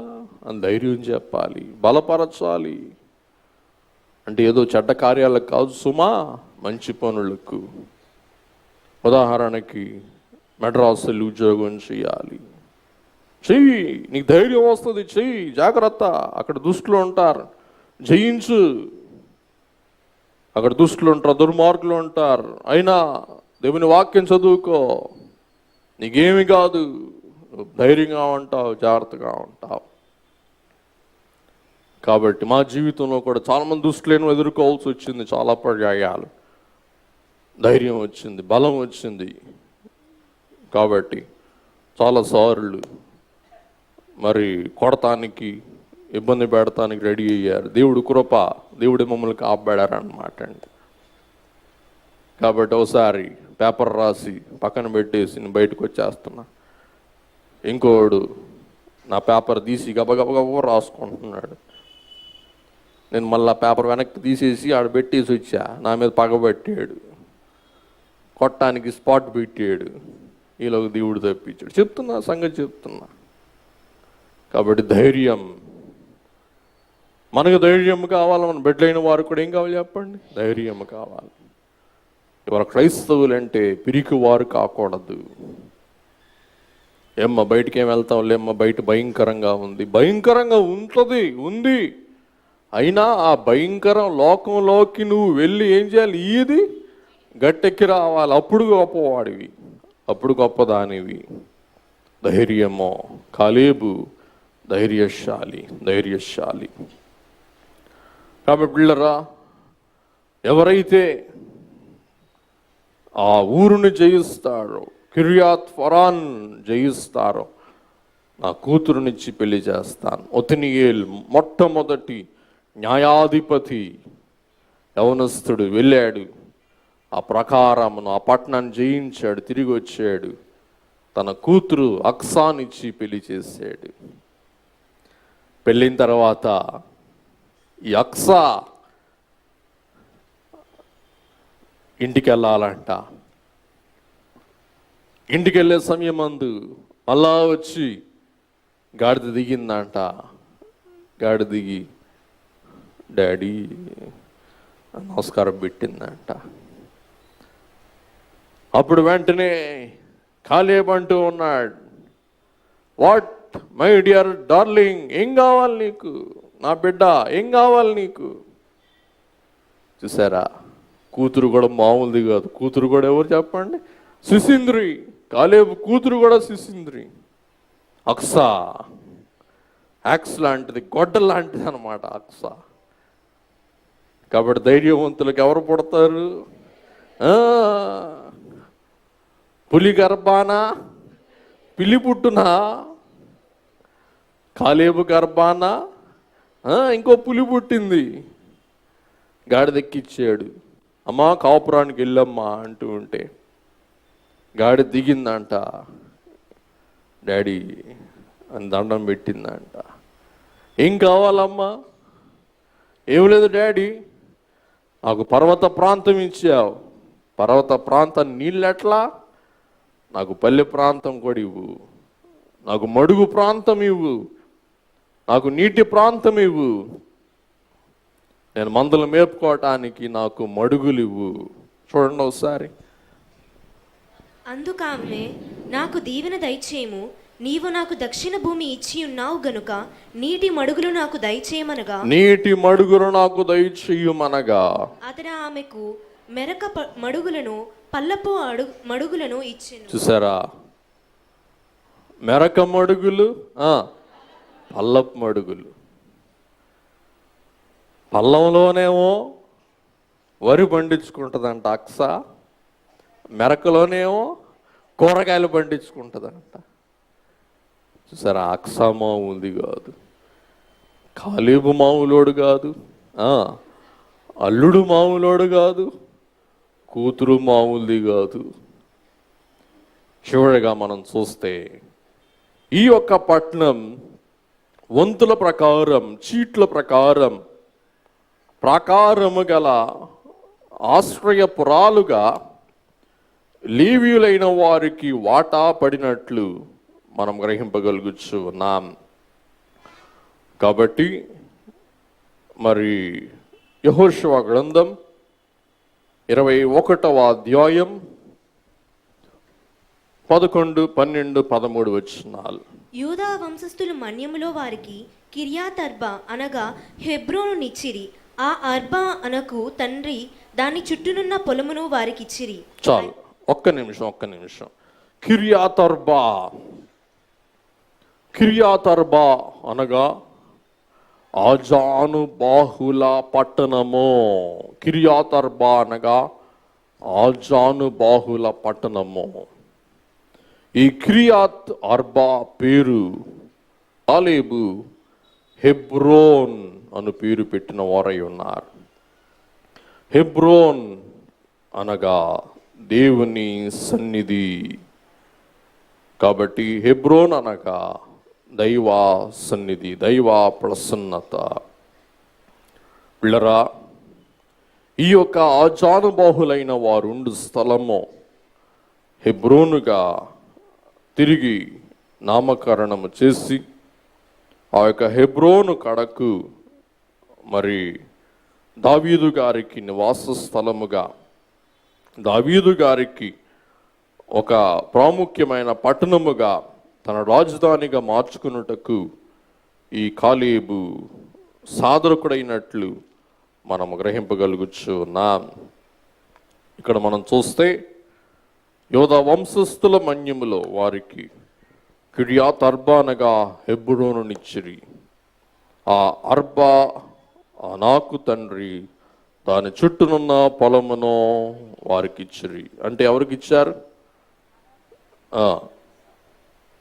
అని ధైర్యం చెప్పాలి, బలపరచాలి. అంటే ఏదో చెడ్డ కార్యాలకు కాదు సుమా, మంచి పనులకు. ఉదాహరణకి మెడ్రాసులో ఉద్యోగం చేయాలి, చెయ్యి, నీకు ధైర్యం వస్తుంది, చెయ్యి, జాగ్రత్త, అక్కడ దుష్టులు ఉంటారు, జయించు. అక్కడ దుష్టులు ఉంటారు, దుర్మార్గులు ఉంటారు, అయినా దేవుని వాక్యం చదువుకో, నీకేమి కాదు, ధైర్యంగా ఉంటావు, జాగ్రత్తగా ఉంటావు. కాబట్టి మా జీవితంలో కూడా చాలామంది దుష్టులను ఎదుర్కోవాల్సి వచ్చింది, చాలా పర్యాయాలు. ధైర్యం వచ్చింది, బలం వచ్చింది. కాబట్టి చాలాసార్లు మరి కొడతానికి, ఇబ్బంది పెడతానికి రెడీ అయ్యారు. దేవుడు కృప, దేవుడి మమ్మల్ని కాపాడారన్నమాట అండి. కాబట్టి ఒకసారి పేపర్ రాసి పక్కన పెట్టేసి నేను బయటకు వచ్చేస్తున్నా, ఇంకోడు నా పేపర్ తీసి గబగబగబ రాసుకుంటున్నాడు. నేను మళ్ళీ పేపర్ వెనక్కి తీసేసి ఆడ పెట్టేసి వచ్చా. నా మీద పగబట్టాడు, కొట్టడానికి స్పాట్ పెట్టాడు. ఈలోకి దేవుడు తప్పించాడు. చెప్తున్నా, సంగతి చెప్తున్నా. కాబట్టి ధైర్యం, మనకు ధైర్యం కావాలి. మన బిడ్డలైన వారు కూడా ఏం కావాలి చెప్పండి? ధైర్యం కావాలి. ఇవాళ క్రైస్తవులంటే పిరికి వారు కాకూడదు. ఏమ్మ బయటికి ఏం వెళ్తాం లేమ్మ, బయట భయంకరంగా ఉంది, భయంకరంగా ఉంది. అయినా ఆ భయంకరం లోకంలోకి నువ్వు వెళ్ళి ఏం చేయాలి? ఇది గట్టెక్కి రావాలి. అప్పుడు గొప్పవాడివి, అప్పుడు గొప్పదానివి. ధైర్యమో, కాలేబు ధైర్యశాలి. కాబట్టి పిల్లరా, ఎవరైతే ఆ ఊరుని జయిస్తారో, కిర్యాత్ ఫరాన్ జయిస్తారో, నా కూతురునిచ్చి పెళ్లి చేస్తాను. ఒత్నియేల్ మొట్టమొదటి న్యాయాధిపతి యవనస్తుడు వెళ్ళాడు, ఆ ప్రకారమును ఆ పట్టణాన్ని జయించాడు, తిరిగి వచ్చాడు, తన కూతురు అక్సానిచ్చి పెళ్లి చేశాడు. పెళ్ళిన తర్వాత ఈ అక్సా ఇంటికి వెళ్ళాలంట. ఇంటికి వెళ్ళే సమయం అందు మళ్ళా వచ్చి గాడిద దిగిందంట. గాడిద దిగి డాడీ నమస్కారం పెట్టిందంట. అప్పుడు వెంటనే కాలేబ్ అంటూ ఉన్నాడు, వాట్ మై డియర్ డార్లింగ్, ఏం కావాలి నీకు? నా బిడ్డ ఏం కావాలి నీకు? చూసారా, కూతురు కూడా మామూలుది కాదు. కూతురు కూడా ఎవరు చెప్పండి? సుసింద్రి. కాలేబు కూతురు కూడా సుసింద్రి. అక్సా యాక్స్ లాంటిది, గొడ్డ లాంటిది అనమాట అక్సా. కాబట్టి ధైర్యవంతులకు ఎవరు పుడతారు? పులి గర్భాన పిల్లి పుట్టునా? కాలేబు గర్భాన ఇంకో పులి పుట్టింది. గాడిదెక్కిచ్చాడు. అమ్మా కాపురానికి వెళ్ళమ్మా అంటూ ఉంటే గాడి దిగిందంట. డాడీ అని దండం పెట్టిందంట. ఏం కావాలమ్మా? ఏం లేదు డాడీ, నాకు పర్వత ప్రాంతం ఇచ్చావు, పర్వత ప్రాంతం నీళ్ళెట్లా, నాకు పల్లె ప్రాంతం కూడా ఇవ్వు, నాకు మడుగు ప్రాంతం ఇవ్వు, నాకు నీటి ప్రాంతం ఇవ్వు, నేను మందలు మేపుకోవటానికి నాకు మడుగులు ఇవ్వు. చూడండి ఒకసారి. అందుకామె, నాకు దీవెన దయచేయము, నీవు నాకు దక్షిణ భూమి ఇచ్చి ఉన్నావు గనుక నీటి మడుగులు నాకు దయచేయమనగా, నీటి మడుగులు నాకు దయచేయమనగా అతడు ఆమెకు మెరక మడుగులను పల్లపు మడుగులను ఇచ్చెను. చూసారా, మెరక మడుగులు, పల్లపు మడుగులు. పల్లంలోనేమో వరి పండించుకుంటుందంట అక్స, మెరకలోనేమో కూరగాయలు పండించుకుంటుందంట. చూసారా, అక్స మామూలుది కాదు, కాలేబు మామూలోడు కాదు, అల్లుడు మామూలోడు కాదు, కూతురు మామూలుది కాదు. చివరిగా మనం చూస్తే ఈ యొక్క పట్టణం వంతుల ప్రకారం, చీట్ల ప్రకారం, ప్రాకారము గల ఆశ్రయపురాలుగా లేవీయులైన వారికి వాటా పడినట్లు మనం గ్రహింపగలుగుచు ఉన్నాం. కాబట్టి మరి యెహోషువ గ్రంథం 21వ అధ్యాయం 11, 12, 13 వచనాలు. యూదా వంశస్థులు మన్యములో వారికి కిర్యాత్ అర్బా అనగా హెబ్రోను నిచ్చిరి. ఆ అర్బా అనకు తండ్రి దాని చుట్టూనున్న పొలమును వారికిచ్చిరి. చాలు, ఒక్క నిమిషం. కిర్యాత్ అర్బా అనగా ఆజానుబాహుల పట్టణము. కిర్యాత్ అర్బా అనగా ఆజానుబాహుల పట్టణము. ఈ కిర్యాత్ అర్బా పేరు కాలేబు హెబ్రోన్ అను పేరు పెట్టిన వారై ఉన్నారు. హెబ్రోన్ అనగా దేవుని సన్నిధి. కాబట్టి హెబ్రోన్ అనగా దైవ సన్నిధి, దైవ ప్రసన్నత. పిల్లరా, ఈ యొక్క ఆజానుబాహులైన వారుండు స్థలము హెబ్రోనుగా తిరిగి నామకరణము చేసి ఆ యొక్క హెబ్రోను కడకు మరి దావీదు గారికి నివాస స్థలముగా, దావీదు గారికి ఒక ప్రాముఖ్యమైన పట్టణముగా తన రాజధానిగా మార్చుకున్నటకు ఈ కాలేబు సాధకుడైనట్లు మనం గ్రహింపగలుగుచు ఉన్నాం. ఇక్కడ మనం చూస్తే యోధా వంశస్థుల మన్యములో వారికి కిర్యాత్ అర్బా అనగా హెబ్రోనునిచ్చిరి. ఆ అర్బా నాకు తండ్రి దాని చుట్టూనున్న పొలమును వారికి ఇచ్చిరి. అంటే ఎవరికి ఇచ్చారు?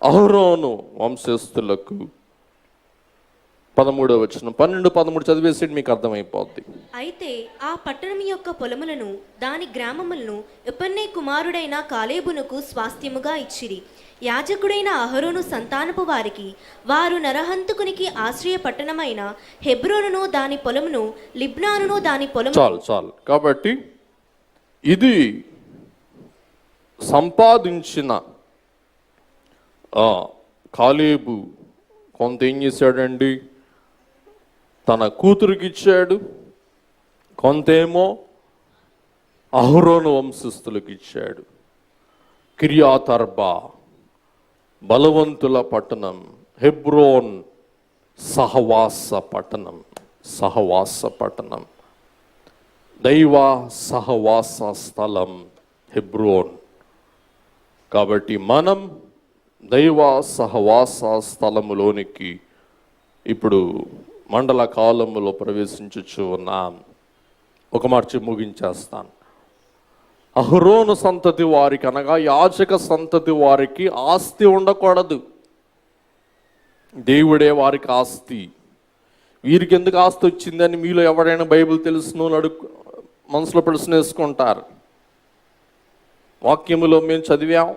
అహరోను వంశస్థులకు. 13వ వచనం, 12, 13 చదివేసి మీకు అర్థమైపోద్ది. అయితే ఆ పట్టణం యొక్క పొలములను దాని గ్రామములను యెఫున్నె కుమారుడైన కాలేబునకు స్వాస్థ్యముగా ఇచ్చిరి. యాజకుడైన అహరోను సంతానపు వారికి వారు నరహంతకునికి ఆశ్రయ పట్టణమైన హెబ్రోనును దాని పొలమును, లిబ్నానును దాని పొలము. చాలు. కాబట్టి ఇది సంపాదించిన కాలేబు కొంత ఏం చేశాడండి? తన కూతురికి ఇచ్చాడు, కొంతేమో అహరోను వంశస్థులకు ఇచ్చాడు. కిర్యాత్ అర్బా బలవంతుల పట్టణం, హెబ్రోన్ సహవాస పట్టణం, దైవ సహవాస స్థలం హెబ్రోన్. కాబట్టి మనం దైవ సహవాస స్థలములోనికి ఇప్పుడు మండల కాలములో ప్రవేశించుచు ఉన్నాం. ఒక మార్చి ముగించేస్తాను. అహరోను సంతతి వారికి అనగా యాజక సంతతి వారికి ఆస్తి ఉండకూడదు. దేవుడే వారికి ఆస్తి. వీరికి ఎందుకు ఆస్తి వచ్చిందని మీలో ఎవరైనా బైబిల్ తెలుసును మనసులో ప్రశ్న వేసుకుంటారు. వాక్యములో మేము చదివాం,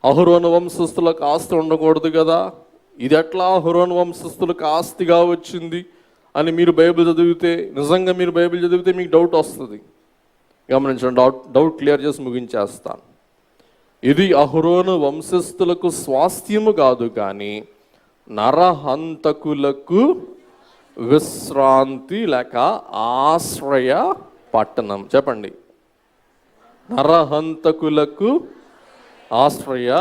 అహరోను వంశస్థులకు ఆస్తి ఉండకూడదు కదా, ఇది ఎట్లా అహరోను వంశస్థులకు ఆస్తిగా వచ్చింది అని మీరు బైబిల్ చదివితే, నిజంగా మీరు బైబిల్ చదివితే మీకు డౌట్ వస్తుంది. గమనించండి, డౌట్ క్లియర్ చేసి ముగించేస్తాను. ఇది అహరోను వంశస్థులకు స్వాస్థ్యము కాదు, కానీ నరహంతకులకు విశ్రాంతి లేక ఆశ్రయ పట్టణం. చెప్పండి, నరహంతకులకు ఆశ్రయ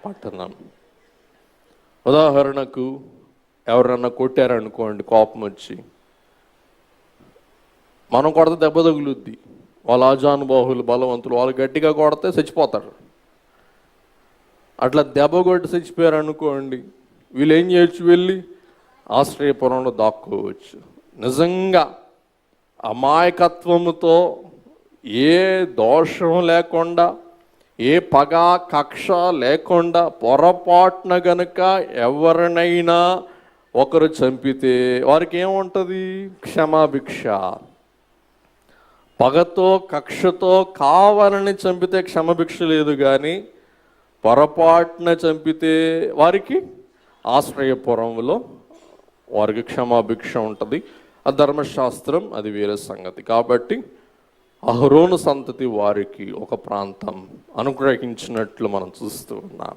పట్టణం. ఉదాహరణకు ఎవరన్నా కొట్టారనుకోండి, కోపం వచ్చి, మనం కొడితే దెబ్బ తగులుద్ది. వాళ్ళ ఆజానుబాహులు బలవంతులు, వాళ్ళు గట్టిగా కొడితే చచ్చిపోతారు. అట్లా దెబ్బ కొట్టి చచ్చిపోయారు అనుకోండి, వీళ్ళు ఏం చేయొచ్చు? వెళ్ళి ఆశ్రయపురంలో దాక్కోవచ్చు. నిజంగా అమాయకత్వముతో, ఏ దోషం లేకుండా, ఏ పగ కక్ష లేకుండా పొరపాటున గనుక ఎవరినైనా ఒకరు చంపితే వారికి ఏముంటుంది? క్షమాభిక్ష. పగతో కక్షతో కావాలని చంపితే క్షమాభిక్ష లేదు, కానీ పొరపాటున చంపితే వారికి ఆశ్రయపురంలో వారికి క్షమాభిక్ష ఉంటుంది. ఆ ధర్మశాస్త్రం అది వేరే సంగతి. కాబట్టి అహరోను సంతతి వారికి ఒక ప్రాంతం అనుగ్రహించినట్లు మనం చూస్తూ ఉన్నాం.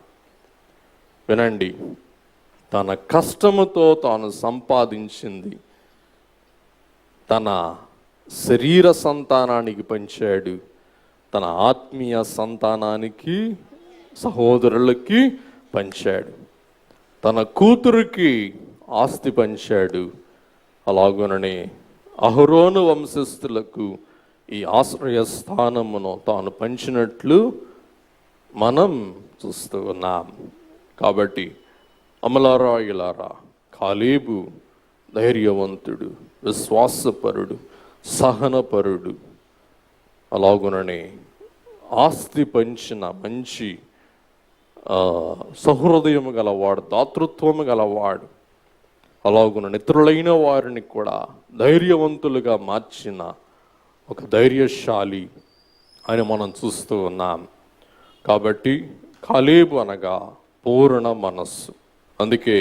వినండి, తన కష్టముతో తాను సంపాదించింది తన శరీర సంతానానికి పంచాడు, తన ఆత్మీయ సంతానానికి, సహోదరులకి పంచాడు, తన కూతురికి ఆస్తి పంచాడు. అలాగుననే అహరోను వంశస్థులకు ఈ ఆశ్రయ స్థానమును తాను పంచినట్లు మనం చూస్తూ ఉన్నాం. కాబట్టి అమలారా ఇలారా, కాలేబు ధైర్యవంతుడు, విశ్వాసపరుడు, సహనపరుడు, అలాగుననే ఆస్తి పంచిన మంచి సహృదయము గలవాడు, దాతృత్వము గలవాడు, అలాగున ఇతరులైన వారిని కూడా ధైర్యవంతులుగా మార్చిన ఒక ధైర్యశాలి అని మనం చూస్తూ ఉన్నాం. కాబట్టి కాలేబు అనగా పూర్ణ మనస్సు. అందుకే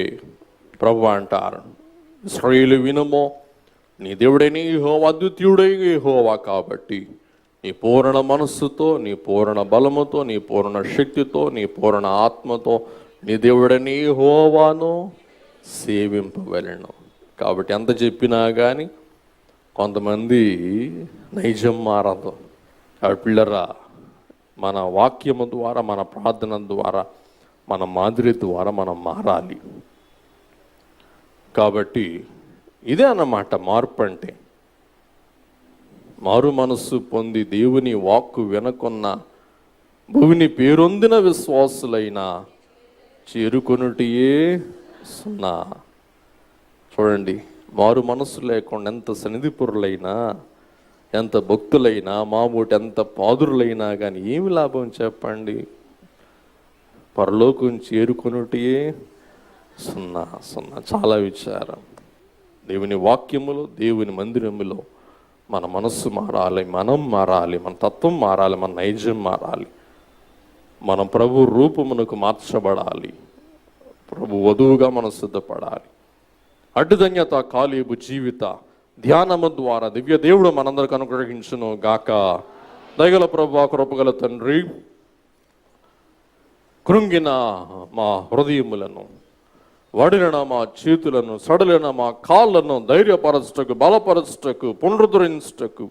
ప్రభు అంటారు, ఇశ్రాయేలు వినుమో, నీ దేవుడైన యెహోవా అద్వితీయుడైన యెహోవా కాబట్టి నీ పూర్ణ మనస్సుతో, నీ పూర్ణ బలముతో, నీ పూర్ణ శక్తితో, నీ పూర్ణ ఆత్మతో నీ దేవుడైన యెహోవాను సేవింపవలెను. కాబట్టి ఎంత చెప్పినా కానీ కొంతమంది నైజం మారదు. పిల్లరా, మన వాక్యము ద్వారా, మన ప్రార్థన ద్వారా, మన మాదిరి ద్వారా మనం మారాలి. కాబట్టి ఇదే అన్నమాట మార్పు అంటే. మారు మనస్సు పొంది దేవుని వాక్కు వినకున్న భూమిని పేరొందిన విశ్వాసులైన చేరుకొనుటియే సున్నా. చూడండి, మారు మనస్సు లేకుండా ఎంత సన్నిధిపురులైనా, ఎంత భక్తులైనా, మామూటి ఎంత పాదురులైనా కానీ ఏమి లాభం చెప్పండి? పరలోకం చేరుకొనుటియే సున్నా సున్నా. చాలా విచారం. దేవుని వాక్యములో, దేవుని మందిరములో మన మనస్సు మారాలి, మనం మారాలి, మన తత్వం మారాలి, మన నైజం మారాలి, మనం ప్రభు రూపమునకు మార్చబడాలి, ప్రభు వధువుగా మనం సిద్ధపడాలి. అడ్డుధన్యత కాలేబు జీవిత ధ్యానము ద్వారా దివ్య దేవుడు మనందరికి అనుగ్రహించును గాక. దయగల ప్రభు, కృపగల తండ్రి, కృంగిన మా హృదయములను, వడిన మా చేతులను, సడలిన మా కాళ్ళను ధైర్యపరచుటకు, బలపరచుటకు, పునరుద్ధరించుటకు,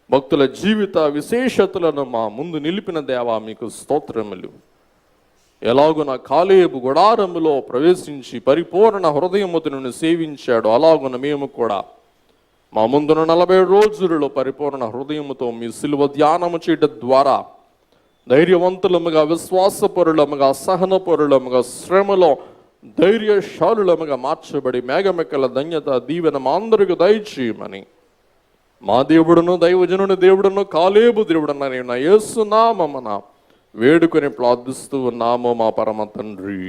భక్తుల జీవిత విశేషతలను మా ముందు నిలిపిన దేవా మీకు స్తోత్రములు. ఎలాగున కాలేబు గుడారములో ప్రవేశించి పరిపూర్ణ హృదయముతో నుండి సేవించాడు, అలాగున మేము కూడా మా ముందున 40 రోజులలో పరిపూర్ణ హృదయముతో మీ సిలువ ధ్యానము చేయడం ద్వారా ధైర్యవంతులముగా, విశ్వాసపరులముగా, సహనపరులముగా, శ్రమలో ధైర్యశాలులముగా మార్చబడి మేఘమెక్కల ధన్యత దీవెన మా అందరికి దయచేయమని మా దేవుడును, దైవజనుని దేవుడును, కాలేబు దేవుడున్న నేను యేసు నామమున వేడుకొని ప్రార్థిస్తూ ఉన్నాము మా పరమ తండ్రి.